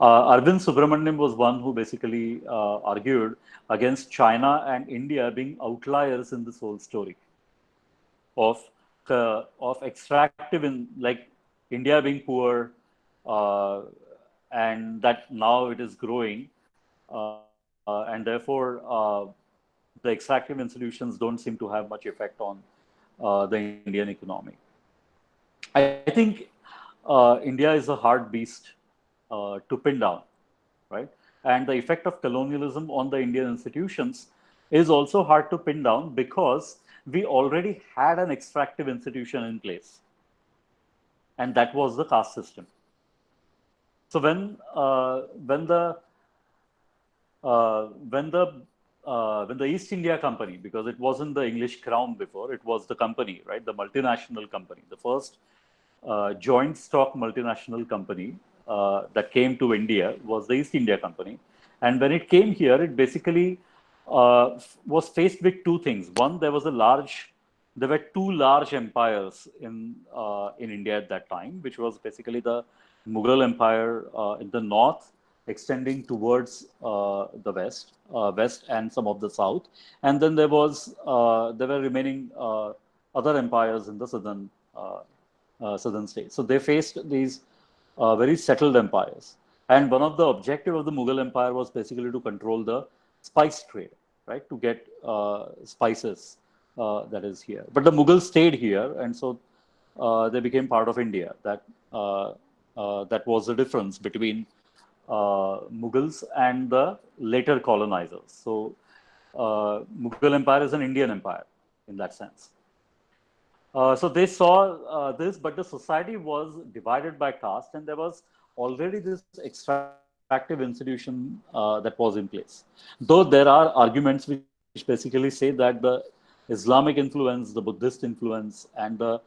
Arvind Subramanian was one who basically argued against China and India being outliers in this whole story of extractive in like India being poor, uh, and that now it is growing, and therefore the extractive institutions don't seem to have much effect on the Indian economy. I think India is a hard beast to pin down, right? and the effect of colonialism on the Indian institutions is also hard to pin down because we already had an extractive institution in place, and that was the caste system. So uh, when the when the East India Company, because it wasn't the English crown before, it was the company, right? The multinational company, the first joint stock multinational company that came to India was the East India Company. And when it came here, it basically was faced with two things. One, there were two large empires in India at that time, which was basically the Mughal Empire in the north, extending towards west and some of the south, and then there were remaining other empires in the southern states. So they faced these very settled empires. And one of the objective of the Mughal Empire was basically to control the spice trade, right? To get spices that is here. But the Mughals stayed here, and so they became part of India. That was the difference between Mughals and the later colonizers. So Mughal Empire is an Indian empire in that sense. So they saw this, but the society was divided by caste, and there was already this extractive institution that was in place. Though there are arguments which basically say that the Islamic influence, the Buddhist influence, and the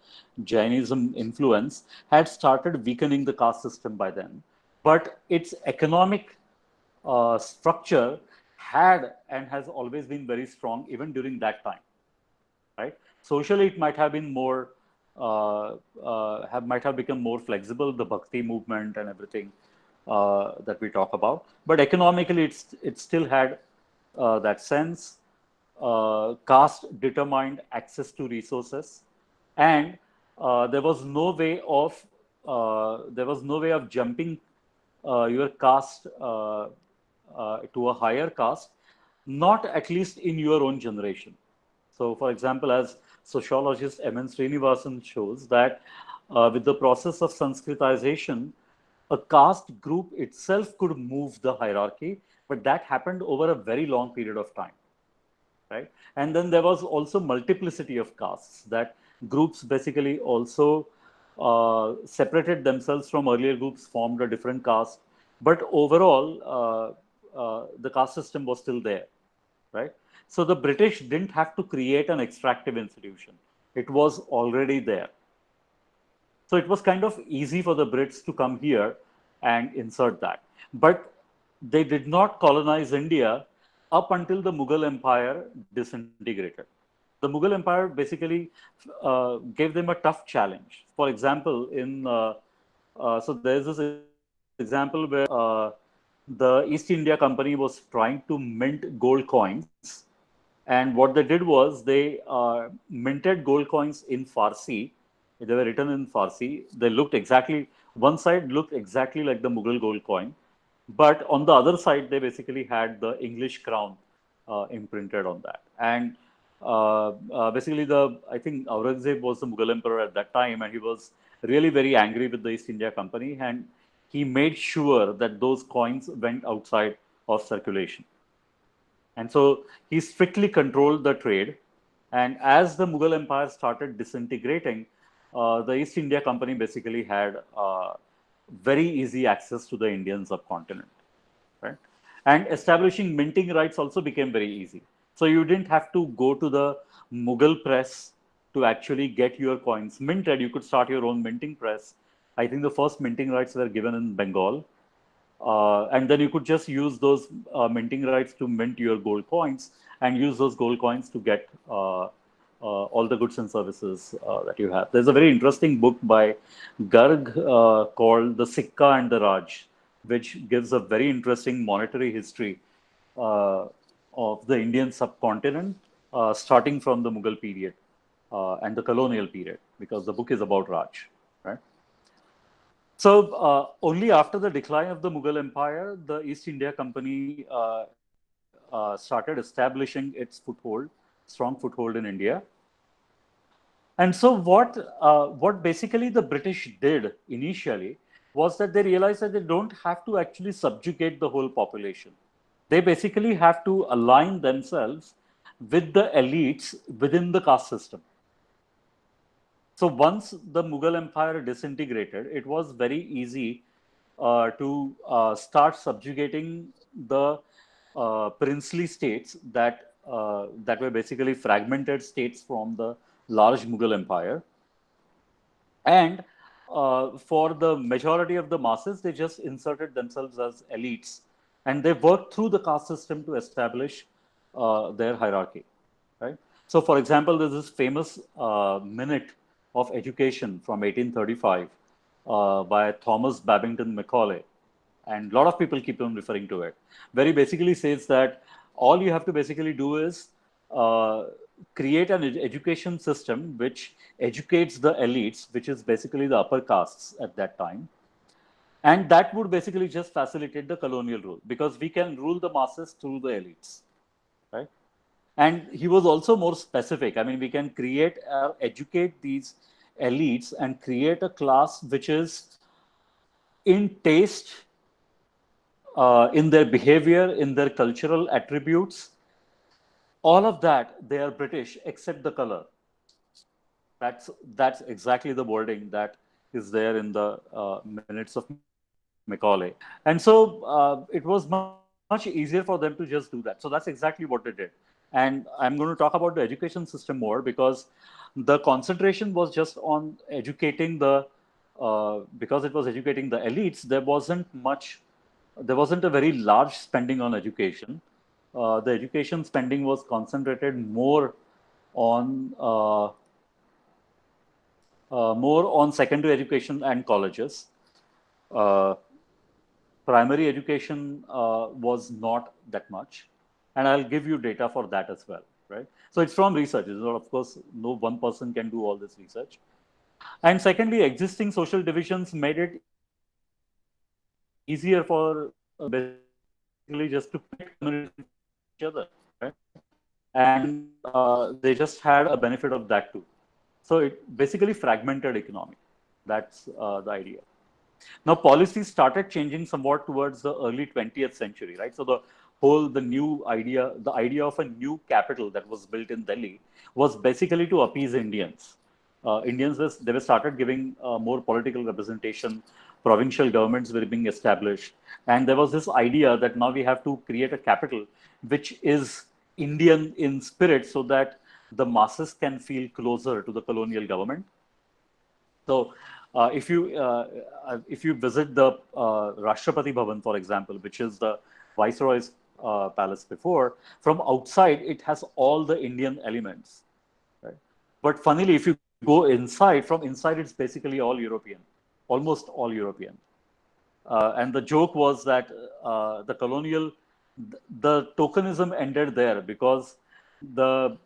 Jainism influence had started weakening the caste system by then. But its economic structure had and has always been very strong even during that time, right? Socially, it might have been more, might have become more flexible, the Bhakti movement and everything that we talk about. But economically, it still had that sense. Caste determined access to resources, and there was no way of jumping your caste to a higher caste, not at least in your own generation. So, for example, as sociologist M.N. Srinivasan shows that with the process of Sanskritization, a caste group itself could move the hierarchy, but that happened over a very long period of time, right? And then there was also multiplicity of castes, that groups basically also separated themselves from earlier groups, formed a different caste, but overall, the caste system was still there, right? So the British didn't have to create an extractive institution. It was already there. So it was kind of easy for the Brits to come here and insert that. But they did not colonize India up until the Mughal Empire disintegrated. The Mughal Empire basically gave them a tough challenge. For example, so there's this example where the East India Company was trying to mint gold coins, and what they did was they minted gold coins in Farsi. They were written in Farsi. They looked exactly, one side looked exactly like the Mughal gold coin, but on the other side, they basically had the English crown imprinted on that. And basically, I think Aurangzeb was the Mughal emperor at that time, and he was really very angry with the East India Company, and he made sure that those coins went outside of circulation. And so he strictly controlled the trade. And as the Mughal Empire started disintegrating, the East India Company basically had very easy access to the Indian subcontinent, right? And establishing minting rights also became very easy. So you didn't have to go to the Mughal press to actually get your coins minted. You could start your own minting press. I think the first minting rights were given in Bengal, and then you could just use those minting rights to mint your gold coins and use those gold coins to get all the goods and services that you have. There's a very interesting book by Garg called The Sikka and the Raj, which gives a very interesting monetary history of the Indian subcontinent, starting from the Mughal period and the colonial period, because the book is about Raj, right? So only after the decline of the Mughal Empire, the East India Company started establishing its strong foothold in India. And so what basically the British did initially was that they realized that they don't have to actually subjugate the whole population. They basically have to align themselves with the elites within the caste system. So once the Mughal Empire disintegrated, it was very easy to start subjugating the princely states that were basically fragmented states from the large Mughal Empire. And for the majority of the masses, they just inserted themselves as elites, and they worked through the caste system to establish their hierarchy. Right. So, for example, there's this famous minute of education from 1835 by Thomas Babington Macaulay, and a lot of people keep on referring to it, where he basically says that all you have to basically do is uh, create an education system which educates the elites, which is basically the upper castes at that time. And that would basically just facilitate the colonial rule because we can rule the masses through the elites, right? And he was also more specific. I mean, we can create, educate these elites and create a class which is in taste, in their behavior, in their cultural attributes, all of that, they are British except the color. That's exactly the wording that is there in the minutes of Macaulay. And so it was much easier for them to just do that. So that's exactly what they did. And I'm going to talk about the education system more because the concentration was just on educating because it was educating the elites, there wasn't a very large spending on education. The education spending was concentrated more on secondary education and colleges. Uh, Primary education was not that much, and I'll give you data for that as well. Right. So it's from research. It's not, of course, no one person can do all this research. And secondly, existing social divisions made it easier for basically just to pit communities against each other. Right. And they just had a benefit of that too. So it basically fragmented economy. That's the idea. Now, policies started changing somewhat towards the early 20th century, right? So the new idea, the idea of a new capital that was built in Delhi was basically to appease Indians. They were started giving more political representation. Provincial governments were being established, and there was this idea that now we have to create a capital which is Indian in spirit, so that the masses can feel closer to the colonial government. So, if you visit the Rashtrapati Bhavan, for example, which is the Viceroy's palace before, from outside it has all the Indian elements, right? But funnily, if you go inside, from inside it's basically all European, almost all European. And the joke was that the tokenism ended there because the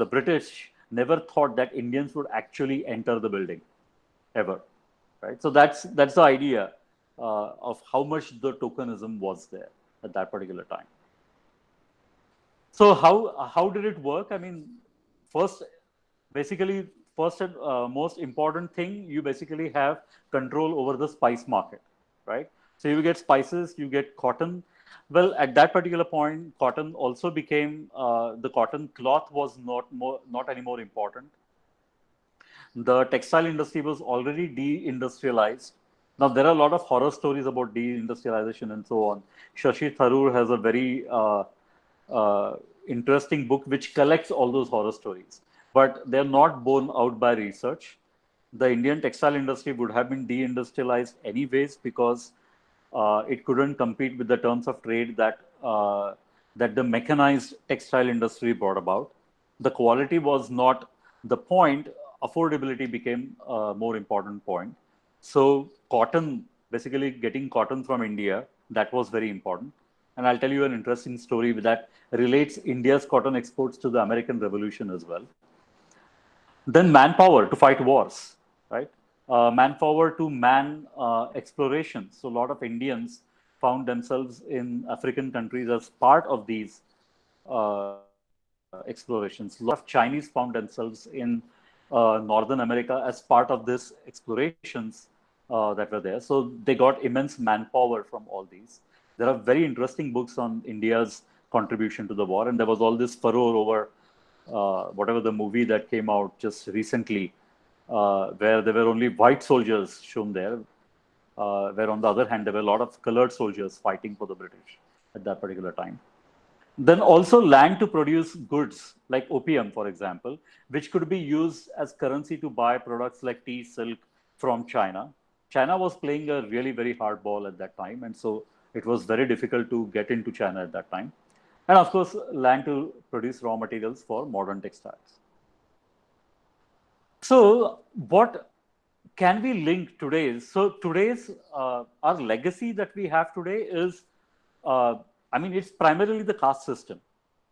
British never thought that Indians would actually enter the building ever, right? So that's the idea of how much the tokenism was there at that particular time. So how did it work? I mean, first, basically, first and most important thing, you basically have control over the spice market, right? So you get spices, you get cotton. Well, at that particular point, cotton also became the cotton cloth was not anymore important. The textile industry was already deindustrialized. Now, there are a lot of horror stories about deindustrialization and so on. Shashi Tharoor has a very uh, interesting book which collects all those horror stories, but they're not borne out by research. The Indian textile industry would have been deindustrialized anyways because it couldn't compete with the terms of trade that the mechanized textile industry brought about. The quality was not the point. Affordability became a more important point. So cotton, basically getting cotton from India, that was very important. And I'll tell you an interesting story that relates India's cotton exports to the American Revolution as well. Then manpower to fight wars, right? Manpower to man exploration. So a lot of Indians found themselves in African countries as part of these explorations. A lot of Chinese found themselves in Northern America as part of these explorations. that were there. So they got immense manpower from all these. There are very interesting books on India's contribution to the war, and there was all this furor over whatever the movie that came out just recently, where there were only white soldiers shown there, where on the other hand, there were a lot of colored soldiers fighting for the British at that particular time. Then also land to produce goods like opium, for example, which could be used as currency to buy products like tea, silk from China. China was playing a really very hard ball at that time, and so it was very difficult to get into China at that time. And of course, land to produce raw materials for modern textiles. So, what can we link today's? So, today's our legacy that we have today is, I mean, it's primarily the caste system,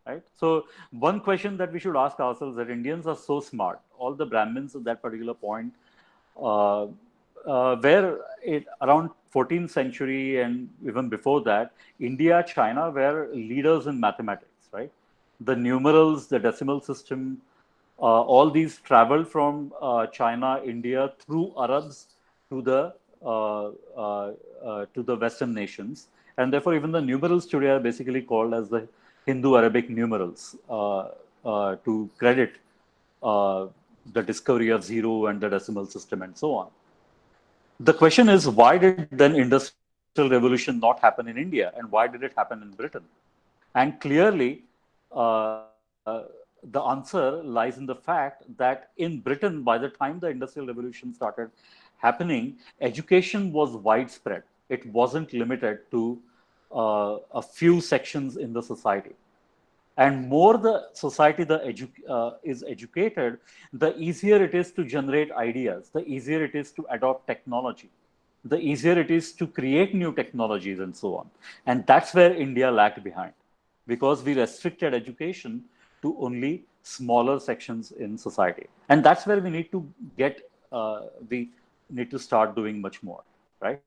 right? So, one question that we should ask ourselves that Indians are so smart. All the Brahmins at that particular point, uh, where around 14th century and even before that, India, China were leaders in mathematics, right? The numerals, the decimal system, all these traveled from China, India through Arabs to the Western nations, and therefore even the numerals today are basically called as the Hindu-Arabic numerals to credit uh, the discovery of zero and the decimal system and so on. The question is, why did then industrial revolution not happen in India, and why did it happen in Britain? And clearly, the answer lies in the fact that in Britain, by the time the Industrial Revolution started happening, education was widespread. It wasn't limited to a few sections in the society. And more the society is educated, the easier it is to generate ideas, the easier it is to adopt technology, the easier it is to create new technologies and so on. And that's where India lagged behind, because we restricted education to only smaller sections in society. And that's where we need to we need to start doing much more, right?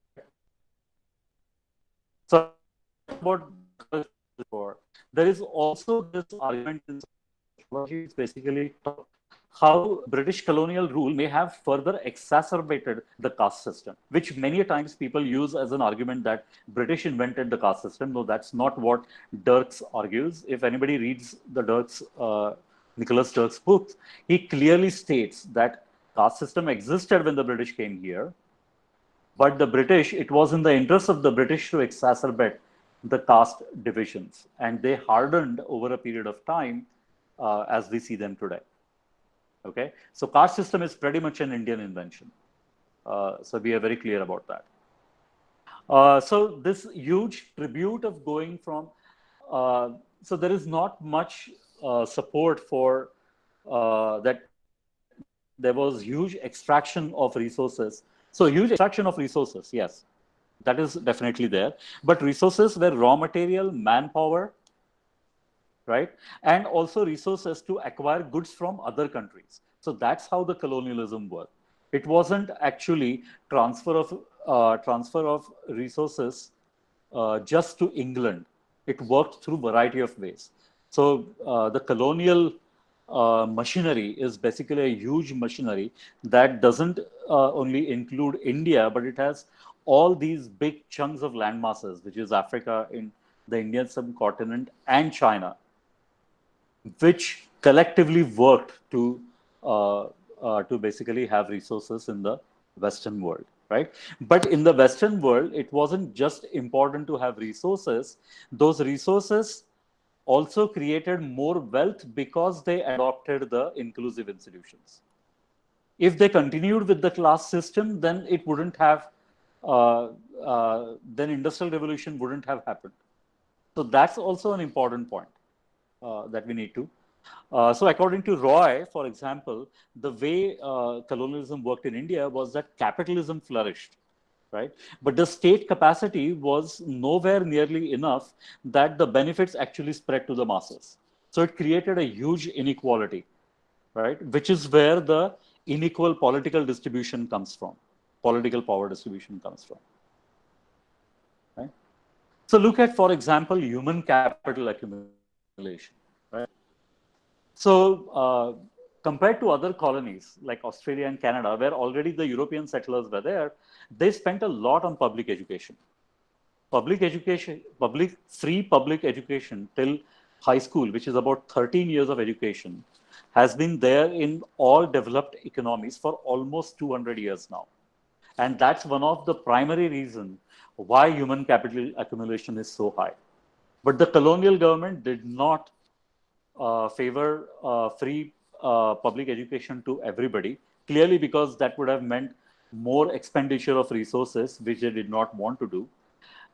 So I talked about before. There is also this argument in sociology, it's basically how British colonial rule may have further exacerbated the caste system, which many times people use as an argument that British invented the caste system. No, that's not what Dirks argues. If anybody reads the Nicholas Dirks books, he clearly states that caste system existed when the British came here, but the British, it was in the interest of the British to exacerbate the caste divisions, and they hardened over a period of time as we see them today. Okay, so caste system is pretty much an Indian invention. So we are very clear about that. So this huge tribute of going from, so there is not much support for that. There was huge extraction of resources. So huge extraction of resources, yes, that is definitely there. But resources were raw material, manpower, right? And also resources to acquire goods from other countries. So that's how the colonialism worked. It wasn't actually transfer of resources just to England. It worked through variety of ways. So the colonial machinery is basically a huge machinery that doesn't only include India, but it has all these big chunks of land masses, which is Africa, in the Indian subcontinent, and China, which collectively worked to basically have resources in the Western world, right? But in the Western world, it wasn't just important to have resources. Those resources also created more wealth because they adopted the inclusive institutions. If they continued with the class system, then it wouldn't have, then industrial revolution wouldn't have happened. So that's also an important point that we need to. So according to Roy, for example, the way colonialism worked in India was that capitalism flourished, right? But the state capacity was nowhere nearly enough that the benefits actually spread to the masses. So it created a huge inequality, right? Which is where the unequal political distribution comes from, political power distribution comes from, right? So look at, for example, human capital accumulation, right? So compared to other colonies like Australia and Canada, where already the European settlers were there, they spent a lot on public education. Free public education till high school, which is about 13 years of education, has been there in all developed economies for almost 200 years now. And that's one of the primary reasons why human capital accumulation is so high. But the colonial government did not favor free public education to everybody, clearly because that would have meant more expenditure of resources, which they did not want to do.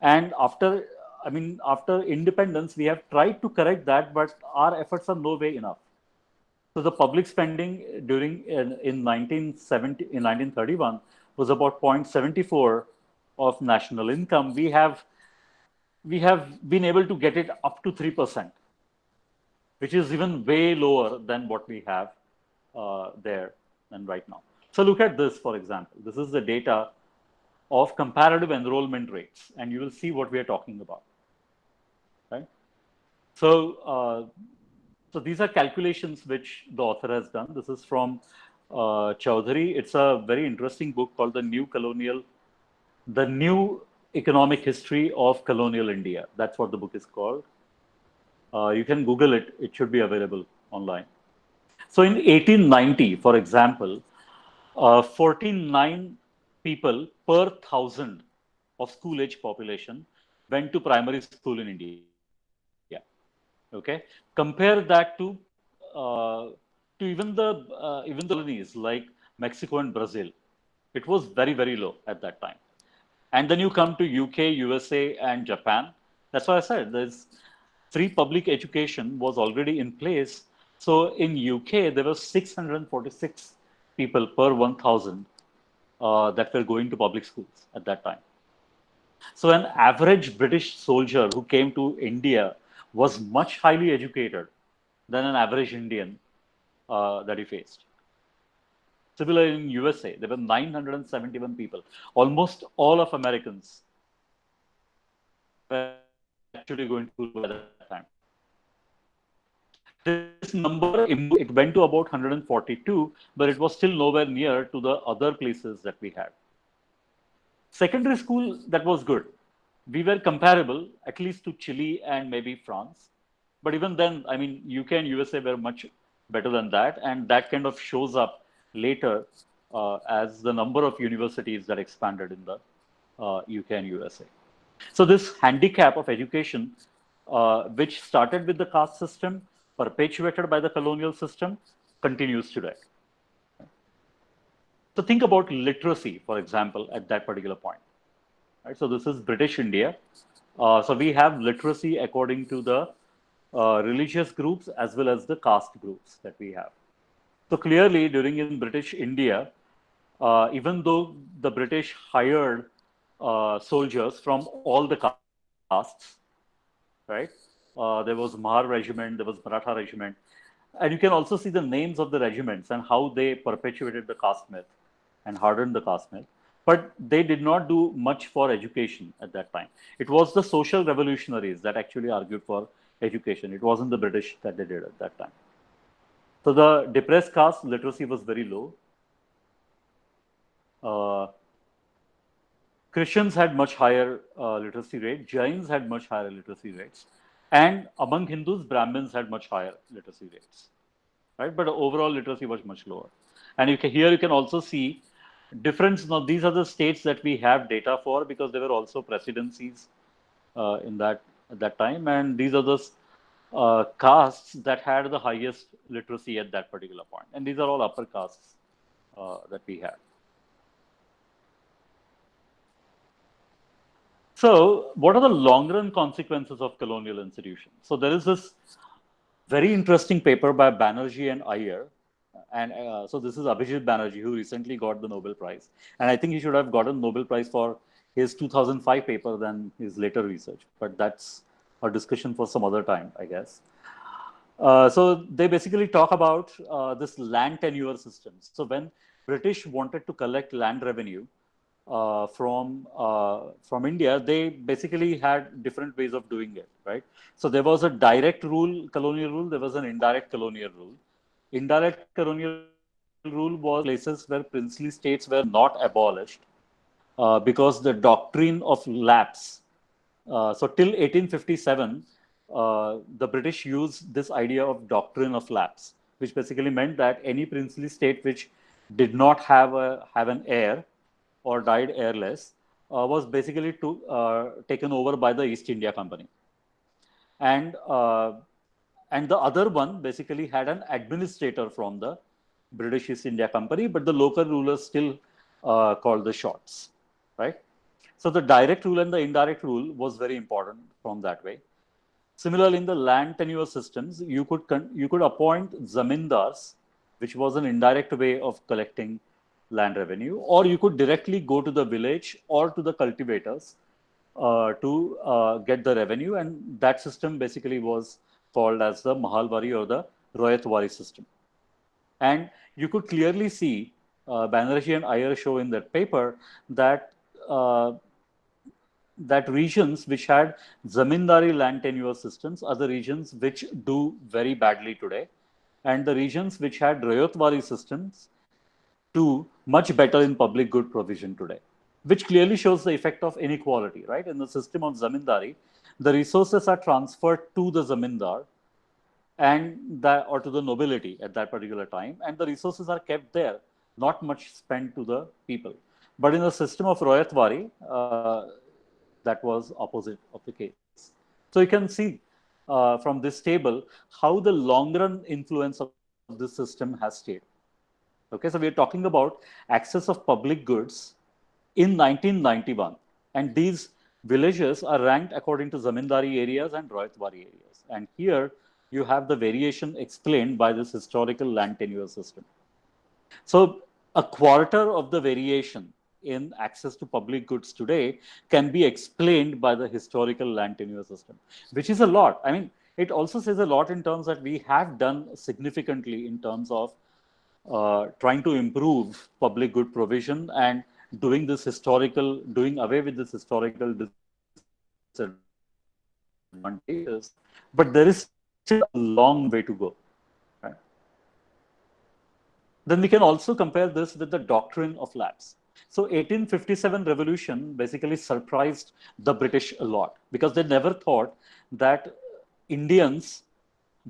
And after independence, we have tried to correct that, but our efforts are no way enough. So the public spending in 1931 was about 0.74 of national income. We have been able to get it up to 3%, which is even way lower than what we have there and right now. So look at this, for example. This is the data of comparative enrollment rates, and you will see what we are talking about. Right? So these are calculations which the author has done. This is from Chowdhury. It's a very interesting book called The New Economic History of Colonial India. That's what the book is called. You can Google it. It should be available online. So in 1890, for example, 49 people per thousand of school-age population went to primary school in India. Okay, compare that to even the colonies like Mexico and Brazil. It was very, very low at that time. And then you come to UK, USA, and Japan. That's why I said there's free public education was already in place. So in UK, there were 646 people per 1,000 that were going to public schools at that time. So an average British soldier who came to India was much highly educated than an average Indian that he faced. Similar in USA, there were 971 people. Almost all of Americans were actually going to school by that time. This number, it went to about 142, but it was still nowhere near to the other places that we had. Secondary school, that was good. We were comparable, at least to Chile and maybe France. But even then, I mean, UK and USA were much better than that. And that kind of shows up later as the number of universities that expanded in the UK and USA. So this handicap of education, which started with the caste system, perpetuated by the colonial system, continues today. So think about literacy, for example, at that particular point. Right? So this is British India. So we have literacy according to the religious groups as well as the caste groups that we have. So clearly, during in British India, even though the British hired soldiers from all the castes, right? There was Mahar regiment, there was Maratha regiment, and you can also see the names of the regiments and how they perpetuated the caste myth and hardened the caste myth. But they did not do much for education at that time. It was the social revolutionaries that actually argued for education. It wasn't the British that they did at that time. So the depressed caste literacy was very low. Christians had much higher literacy rate. Jains had much higher literacy rates. And among Hindus, Brahmins had much higher literacy rates. Right? But overall literacy was much lower. And here you can also see difference. Now, these are the states that we have data for because there were also presidencies at that time. And these are the castes that had the highest literacy at that particular point. And these are all upper castes that we have. So what are the long-run consequences of colonial institutions? So there is this very interesting paper by Banerjee and Iyer. And so this is Abhijit Banerjee, who recently got the Nobel Prize. And I think he should have gotten Nobel Prize for his 2005 paper than his later research. But that's a discussion for some other time, I guess. So they basically talk about this land tenure systems. So when British wanted to collect land revenue from India, they basically had different ways of doing it, right? So there was a direct rule, colonial rule. There was an indirect colonial rule. Indirect colonial rule was places where princely states were not abolished because the doctrine of lapse. So till 1857, the British used this idea of doctrine of lapse, which basically meant that any princely state which did not have an heir or died heirless was basically taken over by the East India Company, and uh, and the other one basically had an administrator from the British East India Company, but the local rulers still called the shots, right? So the direct rule and the indirect rule was very important from that way. Similarly, in the land tenure systems, you could appoint zamindars, which was an indirect way of collecting land revenue, or you could directly go to the village or to the cultivators to get the revenue, and that system basically was called as the Mahalwari or the Royatwari system. And you could clearly see, Banerjee and Iyer show in that paper that uh, that regions which had zamindari land tenure systems are the regions which do very badly today, and the regions which had Rayotwari systems do much better in public good provision today, which clearly shows the effect of inequality, right? In the system of zamindari, the resources are transferred to the zamindar and that, or to the nobility at that particular time, and the resources are kept there, not much spent to the people. But in the system of Royatwari, that was opposite of the case. So you can see from this table how the long run influence of this system has stayed. Okay, so we are talking about access of public goods in 1991, and these villages are ranked according to zamindari areas and Royatwari areas. And here you have the variation explained by this historical land tenure system. So a quarter of the variation in access to public goods today can be explained by the historical land tenure system, which is a lot. I mean, it also says a lot in terms that we have done significantly in terms of trying to improve public good provision and doing away with this historical disadvantages. But there is still a long way to go. Right? Then we can also compare this with the doctrine of lapse. So 1857 revolution basically surprised the British a lot because they never thought that Indians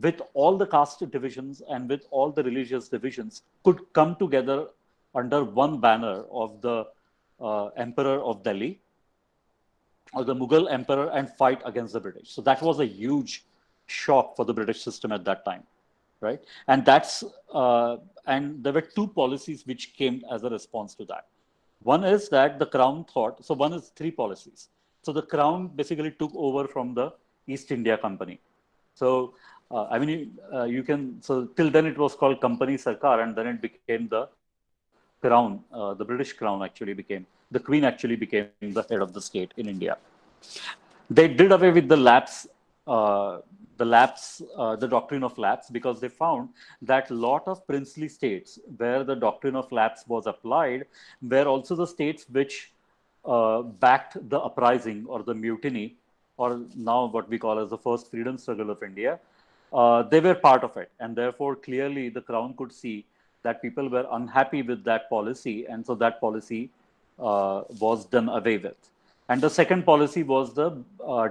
with all the caste divisions and with all the religious divisions could come together under one banner of the Emperor of Delhi or the Mughal emperor and fight against the British. So that was a huge shock for the British system at that time, right? And that's and there were two policies which came as a response to that. One is that the crown thought, so one is three policies. So the crown basically took over from the East India Company. So I mean, you can, so till then it was called Company Sarkar, and then it became the crown, the British crown actually became, the queen actually became the head of the state in India. They did away with uh, the doctrine of lapse, because they found that a lot of princely states where the doctrine of lapse was applied were also the states which backed the uprising or the mutiny, or now what we call as the first freedom struggle of India. They were part of it, and therefore clearly the crown could see that people were unhappy with that policy, and so that policy was done away with. And the second policy was the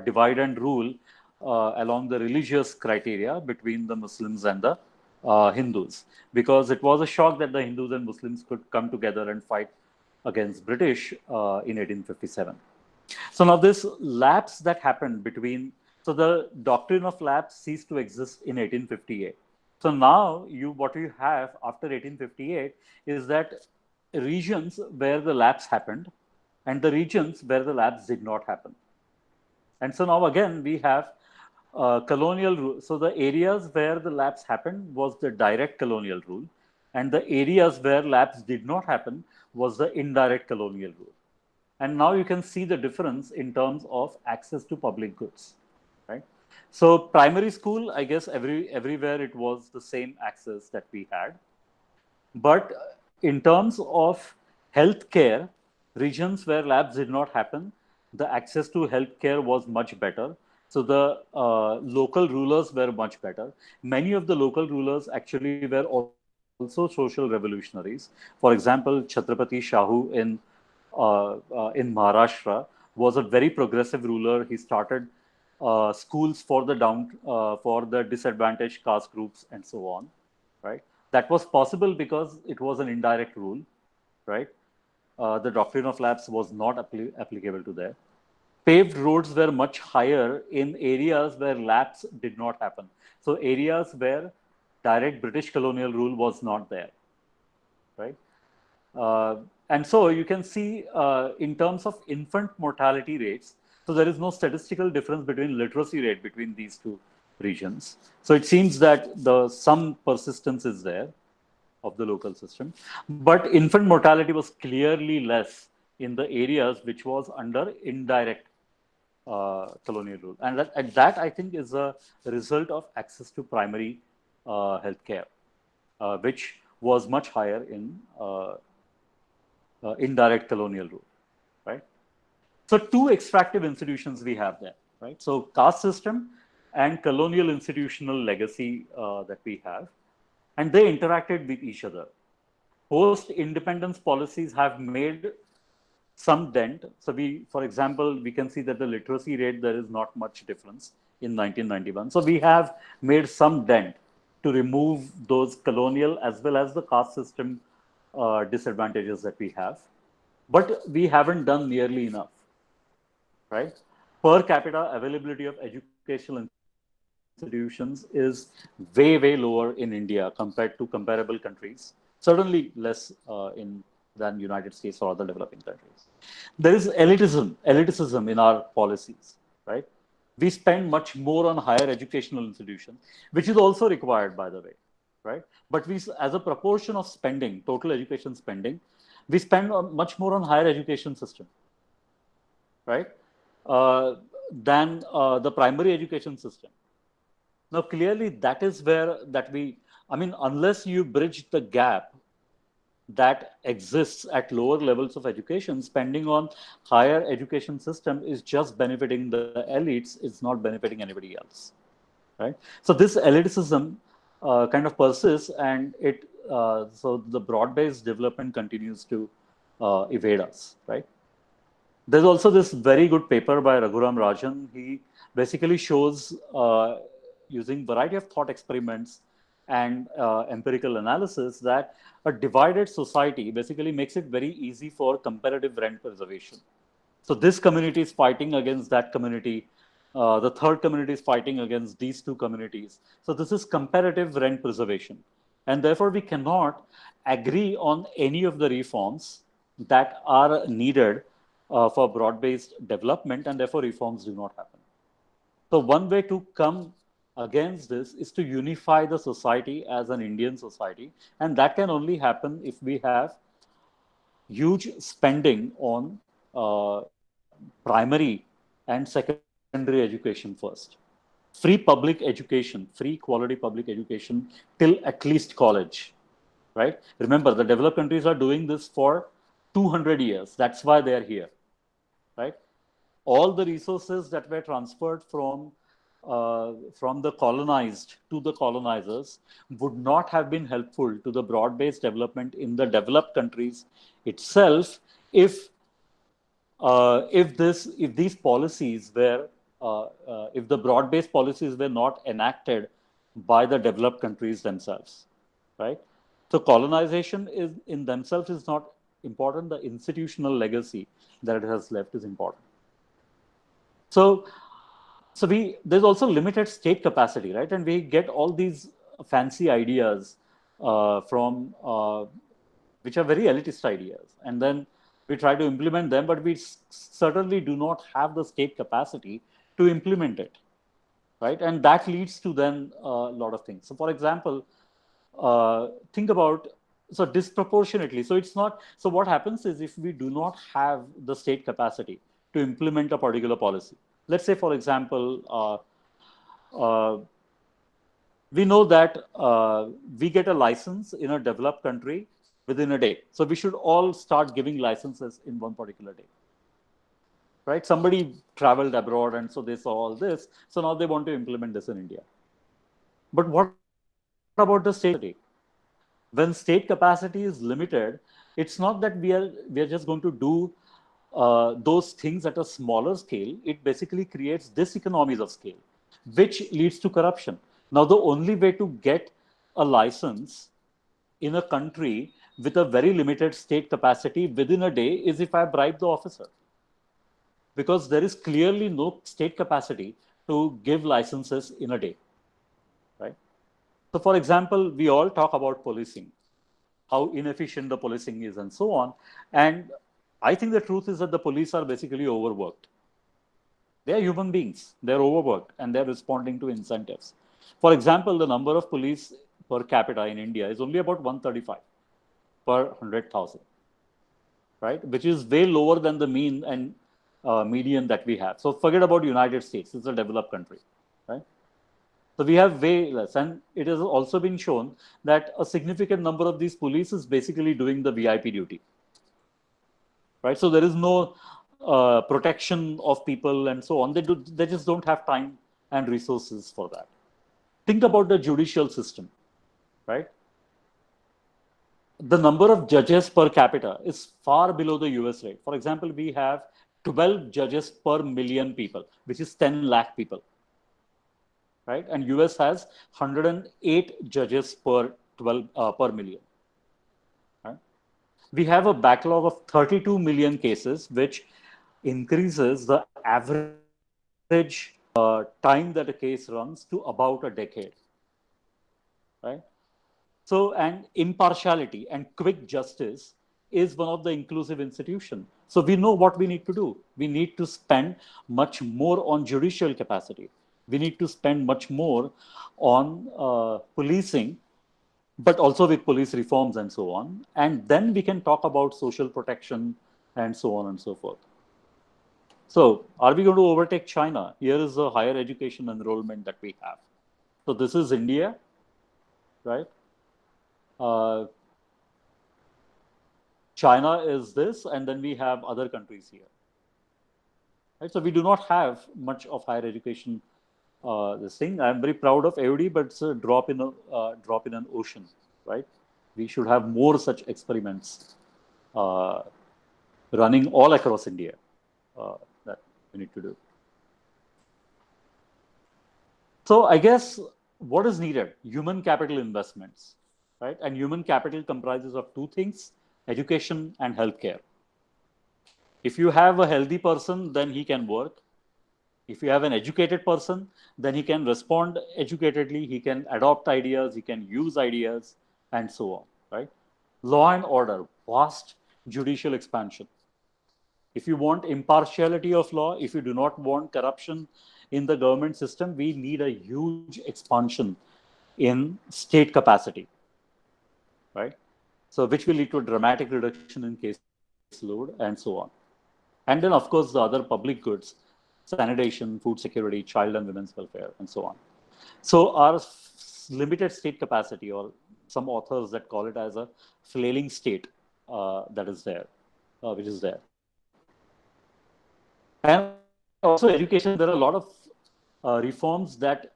divide and rule along the religious criteria between the Muslims and the Hindus, because it was a shock that the Hindus and Muslims could come together and fight against British in 1857. So now this lapse that happened between, so the doctrine of lapse ceased to exist in 1858. So now what you have after 1858 is that regions where the lapse happened and the regions where the lapse did not happen. And so now again we have colonial rule. So the areas where the lapse happened was the direct colonial rule, and the areas where lapse did not happen was the indirect colonial rule. And now you can see the difference in terms of access to public goods, right? So primary school, I guess everywhere it was the same access that we had. But in terms of healthcare, regions where labs did not happen, the access to healthcare was much better. So the local rulers were much better. Many of the local rulers actually were also social revolutionaries. For example, Chhatrapati Shahu in Maharashtra was a very progressive ruler. He started schools for the for the disadvantaged caste groups and so on. Right. That was possible because it was an indirect rule. Right. The doctrine of lapse was not applicable to there. Paved roads were much higher in areas where lapse did not happen. So areas where direct British colonial rule was not there, right? Uh, and so you can see in terms of infant mortality rates, so there is no statistical difference between literacy rate between these two regions. So it seems that some persistence is there of the local system, but infant mortality was clearly less in the areas which was under indirect colonial rule. And that I think is a result of access to primary healthcare, which was much higher in indirect colonial rule, right? So two extractive institutions we have there, right? So caste system and colonial institutional legacy that we have, and they interacted with each other. Post-independence policies have made some dent. So for example, we can see that the literacy rate, there is not much difference in 1991. So we have made some dent to remove those colonial as well as the caste system disadvantages that we have. But we haven't done nearly enough, right? Per capita availability of educational institutions is way lower in India compared to comparable countries. Certainly less than United States or other developing countries. There is elitism in our policies, right? We spend much more on higher educational institutions, which is also required, by the way, right? But as a proportion of spending, total education spending, we spend much more on higher education system, right? Uh, than the primary education system. Now, clearly, that is where I mean, unless you bridge the gap that exists at lower levels of education, spending on higher education system is just benefiting the elites, it's not benefiting anybody else, right? So this elitism kind of persists, and so the broad-based development continues to evade us, right? There's also this very good paper by Raghuram Rajan. He basically shows using variety of thought experiments and empirical analysis that a divided society basically makes it very easy for comparative rent preservation. So this community is fighting against that community. The third community is fighting against these two communities. So this is comparative rent preservation. And therefore, we cannot agree on any of the reforms that are needed for broad-based development, and therefore reforms do not happen. So one way to come against this is to unify the society as an Indian society, and that can only happen if we have huge spending on primary and secondary education first. Free public education, free quality public education till at least college, right? Remember, the developed countries are doing this for 200 years. That's why they are here, right? All the resources that were transferred from the colonized to the colonizers would not have been helpful to the broad-based development in the developed countries itself if these policies were if the broad-based policies were not enacted by the developed countries themselves, right? So colonization is in themselves is not important. The institutional legacy that it has left is important. So, there's also limited state capacity, right? And we get all these fancy ideas from which are very elitist ideas, and then we try to implement them, but we certainly do not have the state capacity to implement it, right? And that leads to then a lot of things. So, for example, think about disproportionately. So it's not. So what happens is if we do not have the state capacity to implement a particular policy, let's say, for example, uh, we know that we get a license in a developed country within a day. So we should all start giving licenses in one particular day. right? Somebody traveled abroad and so they saw all this. So now they want to implement this in India. But what about the state capacity? When state capacity is limited, it's not that we are just going to do those things at a smaller scale. It basically creates diseconomies of scale, which leads to corruption. Now, the only way to get a license in a country with a very limited state capacity within a day is if I bribe the officer, because there is clearly no state capacity to give licenses in a day, right? So, for example, we all talk about policing, how inefficient the policing is, and so on. And I think the truth is that the police are basically overworked. They are human beings. They're overworked and they're responding to incentives. For example, the number of police per capita in India is only about 135 per 100,000, right? Which is way lower than the mean and median that we have. So forget about United States. It's a developed country, right? So we have way less. And it has also been shown that a significant number of these police is basically doing the VIP duty, right? So there is no protection of people and so on. They just don't have time and resources for that. Think about the judicial system, right? The number of judges per capita is far below the US rate. For example, we have 12 judges per million people, which is 10 lakh people, right? And US has 108 judges per 12 per million. Right? We have a backlog of 32 million cases, which increases the average time that a case runs to about a decade. Right? So, and impartiality and quick justice is one of the inclusive institutions. So we know what we need to do. We need to spend much more on judicial capacity. We need to spend much more on policing, but also with police reforms and so on. And then we can talk about social protection and so on and so forth. So, are we going to overtake China? Here is the higher education enrollment that we have. So, this is India, right? Uh, China is this, and then we have other countries here. Right? So, we do not have much of higher education. This thing I'm very proud of AOD, but it's a drop in an ocean, right? We should have more such experiments uh, running all across India that we need to do. So I guess what is needed? Human capital investments, right? And human capital comprises of two things: education and healthcare. If you have a healthy person, then he can work. If you have an educated person, then he can respond educatedly, he can adopt ideas, he can use ideas, and so on, right? Law and order, vast judicial expansion. If you want impartiality of law, if you do not want corruption in the government system, we need a huge expansion in state capacity, right? So, which will lead to a dramatic reduction in caseload and so on. And then, of course, the other public goods, sanitation, food security, child and women's welfare, and so on. So, our limited state capacity, or some authors that call it as a flailing state, that is there, which is there. And also education, there are a lot of reforms that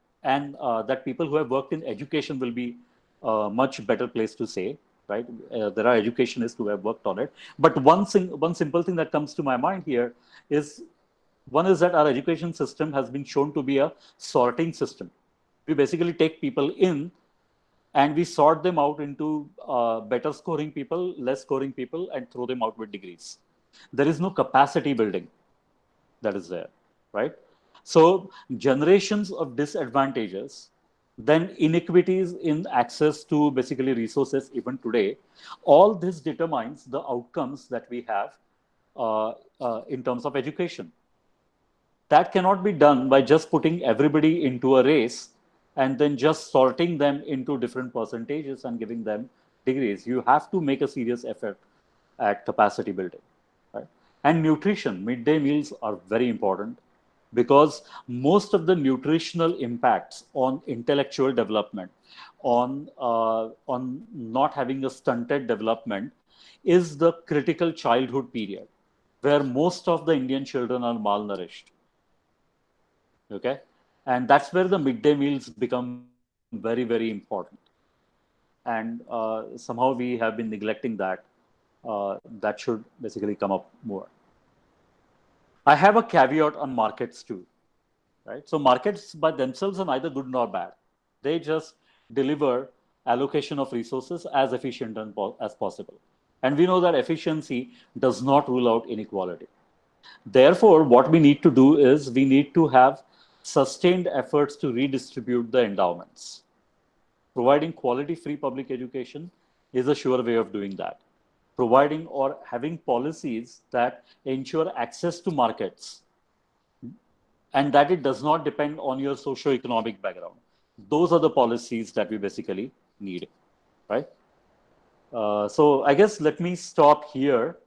people who have worked in education will be much better place to say, right? There are educationists who have worked on it. But one simple thing that comes to my mind here is one is that our education system has been shown to be a sorting system. We basically take people in and we sort them out into better scoring people, less scoring people, and throw them out with degrees. There is no capacity building that is there, right? So generations of disadvantages, then inequities in access to basically resources even today, all this determines the outcomes that we have in terms of education. That cannot be done by just putting everybody into a race and then just sorting them into different percentages and giving them degrees. You have to make a serious effort at capacity building. Right? And nutrition, midday meals are very important because most of the nutritional impacts on intellectual development, on not having a stunted development, is the critical childhood period. where most of the Indian children are malnourished. Okay, and that's where the midday meals become very, very important. And somehow we have been neglecting that. That should basically come up more. I have a caveat on markets too, right? So markets by themselves are neither good nor bad. They just deliver allocation of resources as efficient as possible. And we know that efficiency does not rule out inequality. Therefore, what we need to do is we need to have sustained efforts to redistribute the endowments. Providing quality free public education is a sure way of doing that. Providing or having policies that ensure access to markets and that it does not depend on your socio-economic background. Those are the policies that we basically need, right? So I guess let me stop here.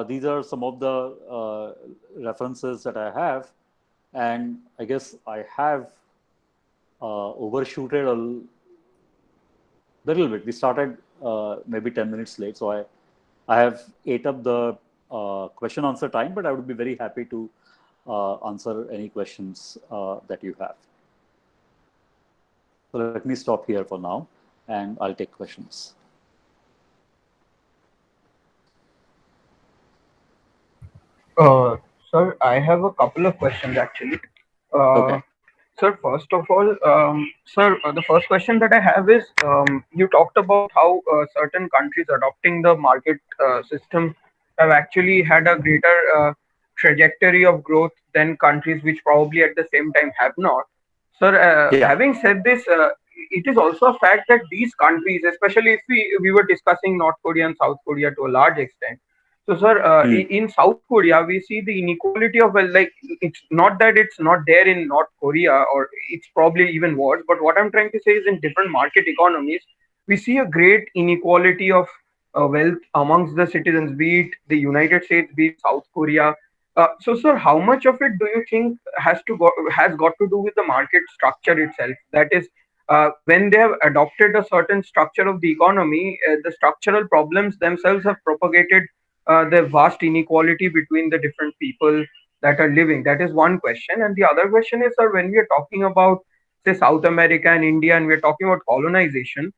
These are some of the references that I have, and I guess I have overshooted a little bit. We started maybe 10 minutes late, so I have ate up the question answer time, but I would be very happy to answer any questions that you have. So let me stop here for now, and I'll take questions. Uh, Sir, I have a couple of questions actually. Uh, Okay. Sir, first of all, the first question that I have is you talked about how certain countries adopting the market system have actually had a greater trajectory of growth than countries which probably at the same time have not. Sir, Yeah. having said this, it is also a fact that these countries, especially if we were discussing North Korea and South Korea to a large extent, so, sir, Hmm. in South Korea, we see the inequality of wealth. Like, it's not that it's not there in North Korea, or it's probably even worse. But what I'm trying to say is, in different market economies, we see a great inequality of wealth amongst the citizens, be it the United States, be it South Korea. So, sir, how much of it do you think has got to do with the market structure itself? That is, when they have adopted a certain structure of the economy, the structural problems themselves have propagated the vast inequality between the different people that are living. That is one question. And the other question is, sir, when we are talking about, say, South America and India, and we are talking about colonization,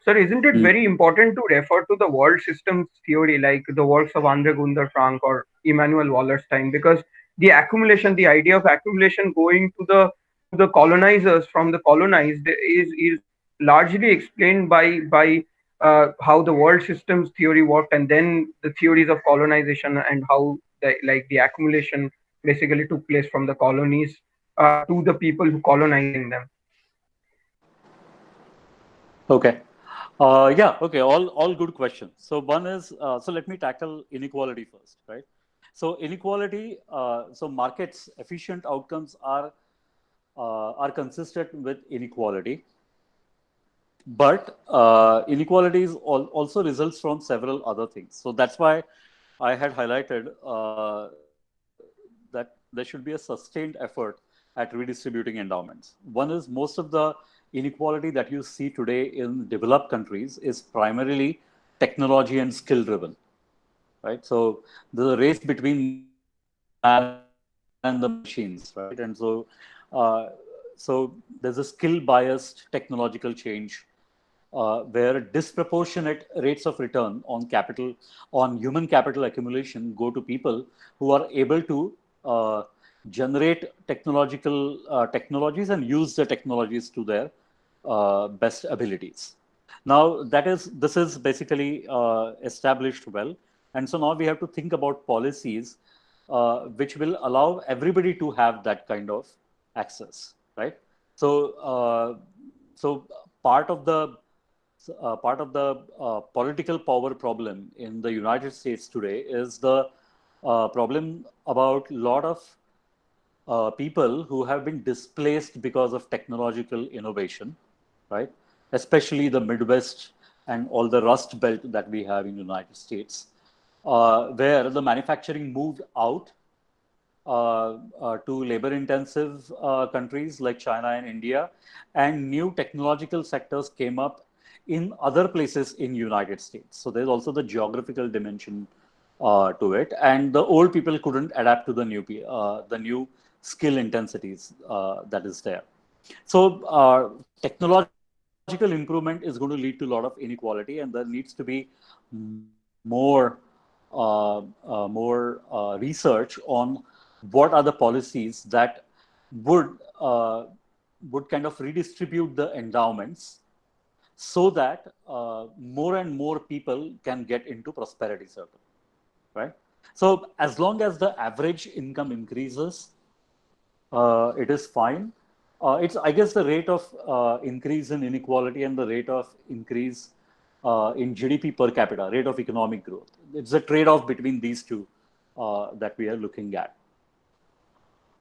sir, isn't it Hmm. very important to refer to the world systems theory, like the works of Andre Gunder Frank or Immanuel Wallerstein? Because the accumulation, the idea of accumulation going to the colonizers from the colonized is largely explained by how the world systems theory worked, and then the theories of colonization and how the accumulation basically took place from the colonies to the people who colonizing them. Okay. Yeah. Okay. All good questions. So one is so let me tackle inequality first, right? So inequality. So markets efficient outcomes are consistent with inequality, but inequalities also results from several other things. So that's why I had highlighted that there should be a sustained effort at redistributing endowments. One is most of the inequality that you see today in developed countries is primarily technology and skill driven, right? So the race between man and the machines, right? And so there's a skill biased technological change where disproportionate rates of return on capital, on human capital accumulation go to people who are able to generate technologies and use the technologies to their best abilities. Now this is basically established well, and so now we have to think about policies which will allow everybody to have that kind of access, right? So so part of the political power problem in the United States today is the problem about a lot of people who have been displaced because of technological innovation, right? Especially the Midwest and all the Rust Belt that we have in the United States, where the manufacturing moved out to labor-intensive countries like China and India, and new technological sectors came up in other places in United States. So there's also the geographical dimension to it, and the old people couldn't adapt to the new skill intensities that is there. So technological improvement is going to lead to a lot of inequality, and there needs to be more research on what are the policies that would uh, would kind of redistribute the endowments so that more and more people can get into prosperity circle, right? So as long as the average income increases, it is fine. It's, I guess, the rate of increase in inequality and the rate of increase in GDP per capita, rate of economic growth. It's a trade-off between these two that we are looking at.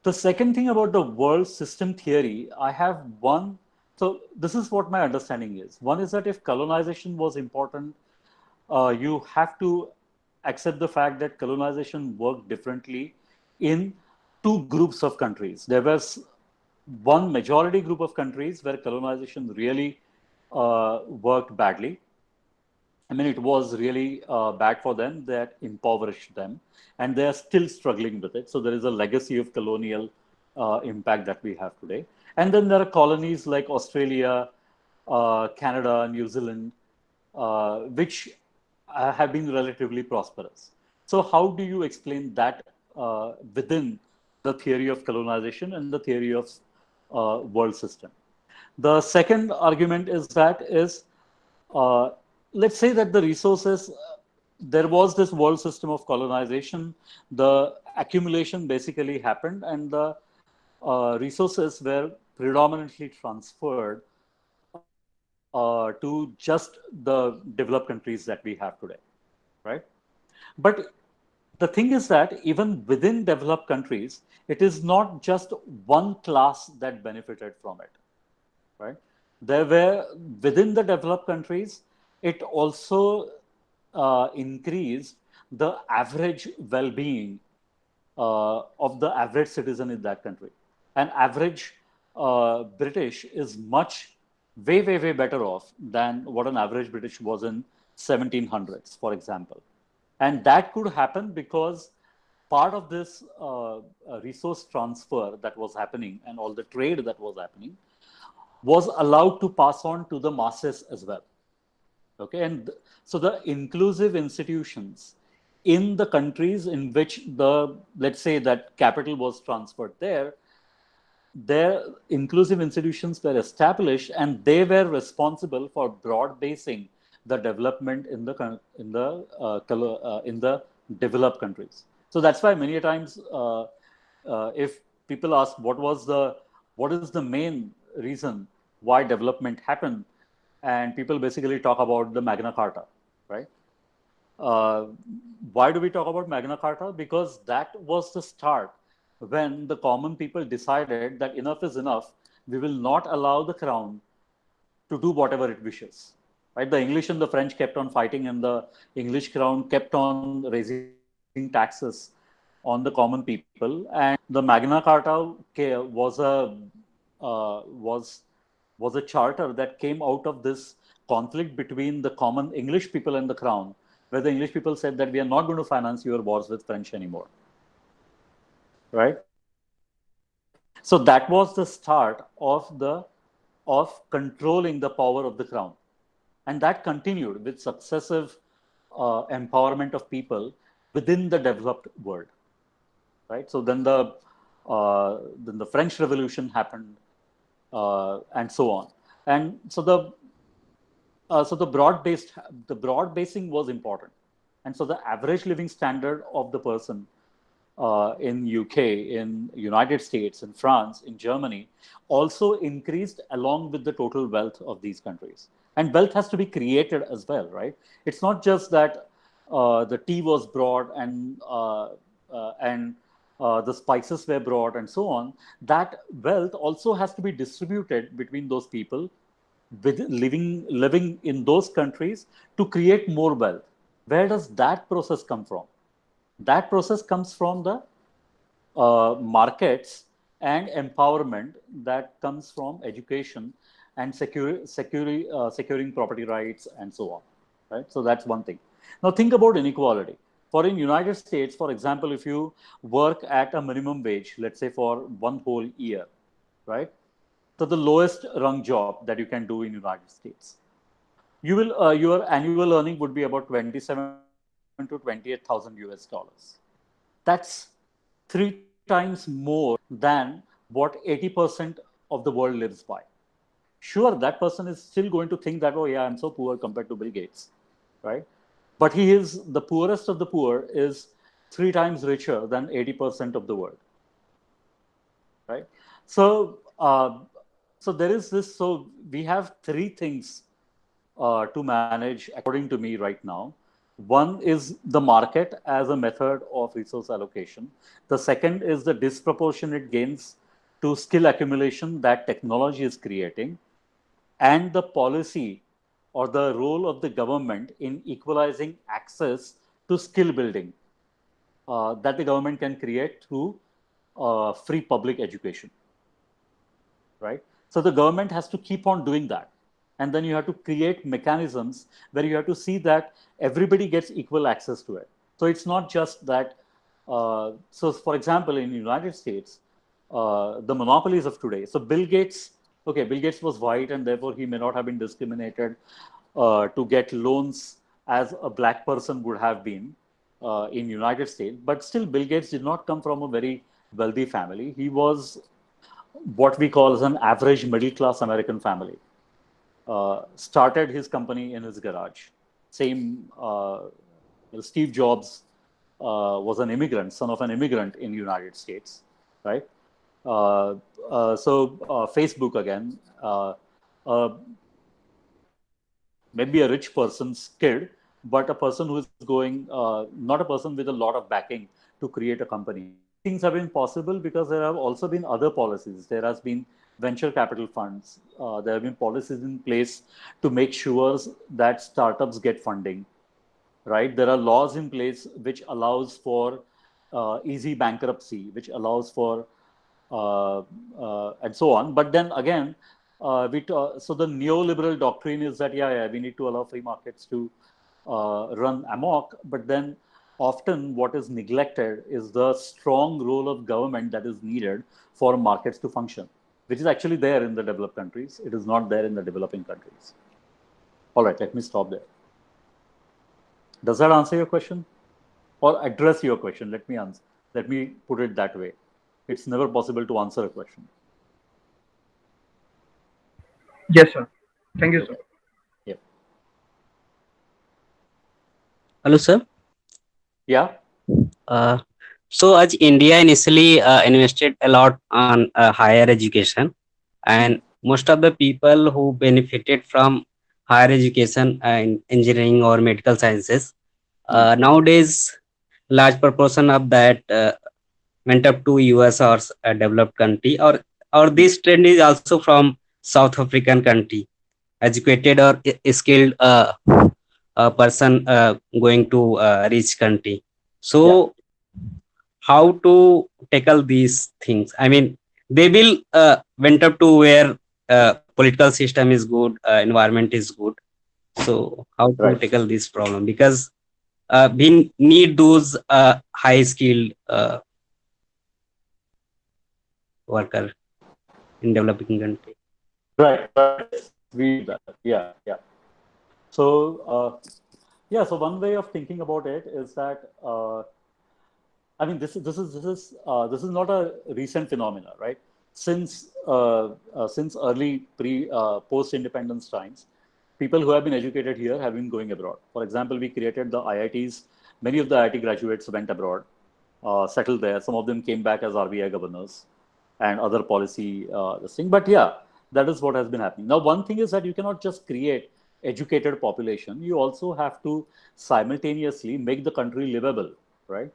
The second thing about the world system theory, I have one. So this is what my understanding is. One is that if colonization was important, you have to accept the fact that colonization worked differently in two groups of countries. There was one majority group of countries where colonization really worked badly. I mean, it was really bad for them, that impoverished them, and they are still struggling with it. So there is a legacy of colonial impact that we have today. And then there are colonies like Australia, Canada, New Zealand, which have been relatively prosperous. So how do you explain that within the theory of colonization and the theory of world system? The second argument is uh, let's say that the resources, there was this world system of colonization, the accumulation basically happened, and the resources were predominantly transferred to just the developed countries that we have today, right? But the thing is that even within developed countries, it is not just one class that benefited from it, right? There were, within the developed countries, it also increased the average well-being of the average citizen in that country. An average British is way better off than what an average British was in 1700s, for example. And that could happen because part of this resource transfer that was happening and all the trade that was happening was allowed to pass on to the masses as well. Okay, and so the inclusive institutions in the countries in which the, let's say, that capital was transferred there, their inclusive institutions were established, and they were responsible for broad basing the development in the developed countries. So that's why many times, if people ask what is the main reason why development happened, and people basically talk about the Magna Carta, right? Uh, why do we talk about Magna Carta? Because that was the start when the common people decided that enough is enough. We will not allow the crown to do whatever it wishes. Right? The English and the French kept on fighting, and the English crown kept on raising taxes on the common people. And the Magna Carta was was a charter that came out of this conflict between the common English people and the crown, where the English people said that we are not going to finance your wars with French anymore. Right? So that was the start of controlling the power of the crown, and that continued with successive empowerment of people within the developed world. Right? So then the French Revolution happened, and so on. And so the broad basing was important, and so the average living standard of the person in UK, in United States, in France, in Germany, also increased along with the total wealth of these countries. And wealth has to be created as well, right? It's not just that the tea was brought and the spices were brought and so on. That wealth also has to be distributed between those people with living in those countries to create more wealth. Where does that process come from? That process comes from the markets and empowerment that comes from education and securing property rights and so on. Right. So that's one thing. Now think about inequality. For in United States, for example, if you work at a minimum wage, let's say for one whole year, right? So the lowest rung job that you can do in United States, you will your annual earning would be about 27 to 28,000 US dollars. That's three times more than what 80% of the world lives by. Sure, that person is still going to think that, oh yeah, I'm so poor compared to Bill Gates, right? But he is the poorest of the poor is three times richer than 80% of the world, right? So, so there is this. So we have three things to manage, according to me, right now. One is the market as a method of resource allocation. The second is the disproportionate gains to skill accumulation that technology is creating, and the policy or the role of the government in equalizing access to skill building that the government can create through free public education, right? So the government has to keep on doing that. And then you have to create mechanisms where you have to see that everybody gets equal access to it. So it's not just that. So, for example, in the United States, the monopolies of today. So Bill Gates, okay, Bill Gates was white, and therefore he may not have been discriminated to get loans as a black person would have been in United States. But still, Bill Gates did not come from a very wealthy family. He was what we call as an average middle class American family. Started his company in his garage. Same, Steve Jobs was an immigrant, son of an immigrant in the United States, right? Facebook again, maybe a rich person's kid, but a person who is going, not a person with a lot of backing to create a company. These things have been possible because there have also been other policies. There has been venture capital funds. There have been policies in place to make sure that startups get funding, right? There are laws in place which allows for easy bankruptcy, which allows for and so on. But then again, so the neoliberal doctrine is that yeah, we need to allow free markets to run amok. But then often what is neglected is the strong role of government that is needed for markets to function, which is actually there in the developed countries. It is not there in the developing countries. All right, let me stop there. Does that answer your question or address your question? Let me answer. Let me put it that way. It's never possible to answer a question. Yes, sir. Thank you, sir. Okay. Yeah. Hello, sir. Yeah. Uh, so, as India initially invested a lot on higher education, and most of the people who benefited from higher education in engineering or medical sciences, nowadays, large proportion of that went up to US or a developed country, or this trend is also from South African country, educated or skilled person going to rich country. Yeah. So how to tackle these things? I mean, they will went up to where political system is good, environment is good. So how to Right. tackle this problem? Because we need those high skilled worker in developing country. Right. Right. Yes, we do that. Yeah. Yeah. So, yeah. So one way of thinking about it is that I mean, this is not a recent phenomena, right? Since early post independence times, people who have been educated here have been going abroad. For example, we created the IITs. Many of the IIT graduates went abroad, settled there. Some of them came back as RBI governors and other policy this thing. But yeah, that is what has been happening. Now, one thing is that you cannot just create educated population. You also have to simultaneously make the country livable, right?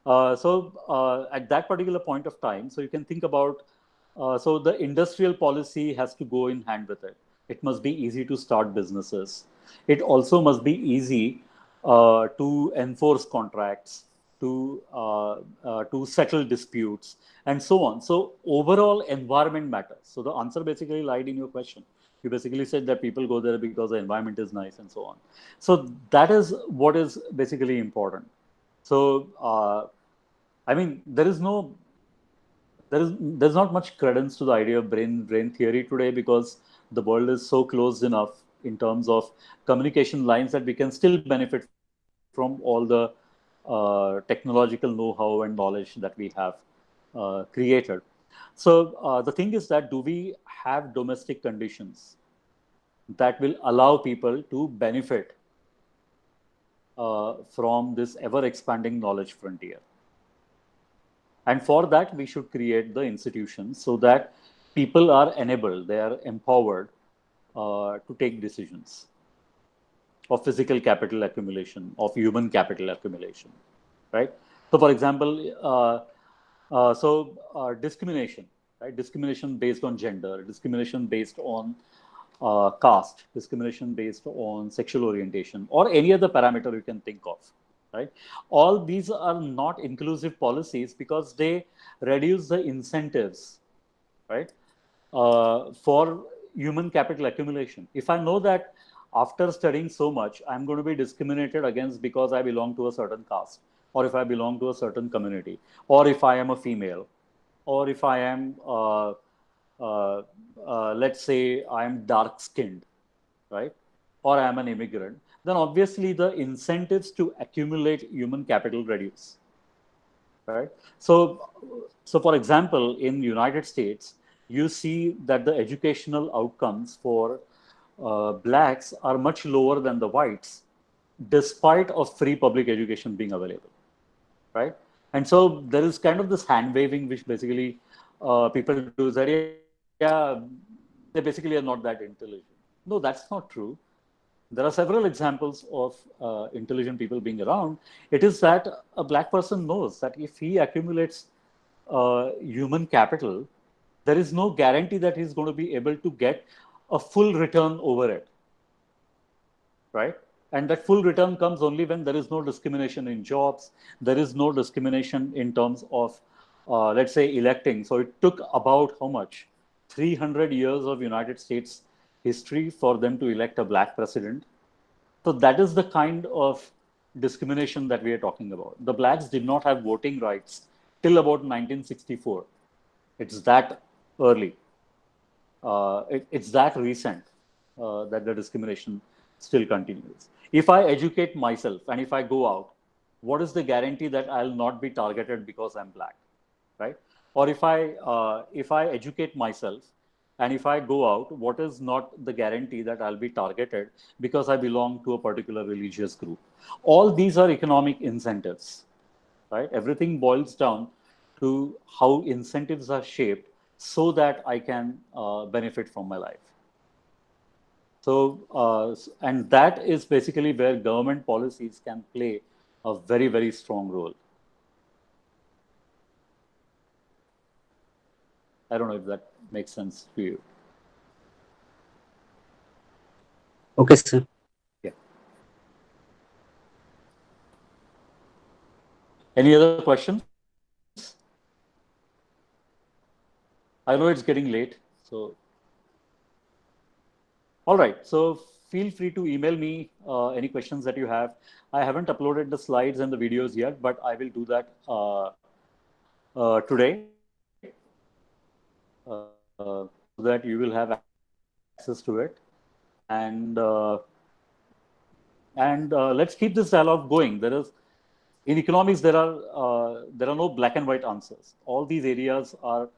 At that particular point of time, so you can think about, so the industrial policy has to go in hand with it. It must be easy to start businesses. It also must be easy to enforce contracts, to settle disputes, and so on. So overall environment matters. So the answer basically lied in your question. You basically said that people go there because the environment is nice and so on. So that is what is basically important. So I mean, there's not much credence to the idea of brain theory today because the world is so closed enough in terms of communication lines that we can still benefit from all the technological know-how and knowledge that we have created. So the thing is that do we have domestic conditions that will allow people to benefit from this ever expanding knowledge frontier? And for that, we should create the institutions so that people are enabled, they are empowered to take decisions of physical capital accumulation, of human capital accumulation, right? So, for example, discrimination, right? Discrimination based on gender, discrimination based on caste, discrimination based on sexual orientation, or any other parameter you can think of, right? All these are not inclusive policies because they reduce the incentives, right? For human capital accumulation. If I know that after studying so much, I'm going to be discriminated against because I belong to a certain caste, or if I belong to a certain community, or if I am a female, or if I am, uh, let's say, I am dark skinned, right? Or I am an immigrant, then obviously the incentives to accumulate human capital reduce, right? So for example, in United States, you see that the educational outcomes for blacks are much lower than the whites, despite of free public education being available, right? And so there is kind of this hand waving, which basically people do is that, yeah, they basically are not that intelligent. No, that's not true. There are several examples of intelligent people being around. It is that a black person knows that if he accumulates human capital, there is no guarantee that he's going to be able to get a full return over it, right? And that full return comes only when there is no discrimination in jobs, there is no discrimination in terms of, let's say, electing. So it took about how much? 300 years of United States history for them to elect a black president. So that is the kind of discrimination that we are talking about. The blacks did not have voting rights till about 1964. It's that early. It's that recent that the discrimination still continues. If I educate myself and if I go out, what is the guarantee that I'll not be targeted because I'm black, right? Or if I educate myself and if I go out, what is not the guarantee that I'll be targeted because I belong to a particular religious group? All these are economic incentives, right? Everything boils down to how incentives are shaped so that I can benefit from my life. So, and that is basically where government policies can play a very, very strong role. I don't know if that makes sense to you. Okay, sir. Yeah. Any other questions? I know it's getting late, so all right. So feel free to email me any questions that you have. I haven't uploaded the slides and the videos yet, but I will do that today so that you will have access to it. And let's keep this dialogue going. In economics there are no black and white answers. All these areas are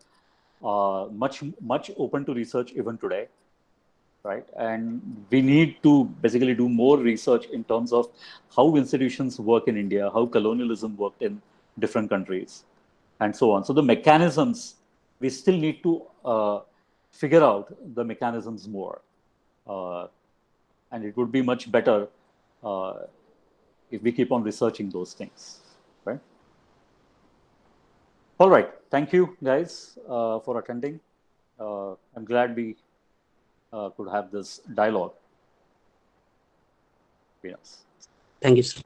much open to research even today, right? And we need to basically do more research in terms of how institutions work in India, how colonialism worked in different countries, and so on. So the mechanisms, we still need to figure out the mechanisms more. Uh, and it would be much better uh, if we keep on researching those things, right? All right. Thank you, guys, for attending. I'm glad we could have this dialogue between us. Thank you, sir.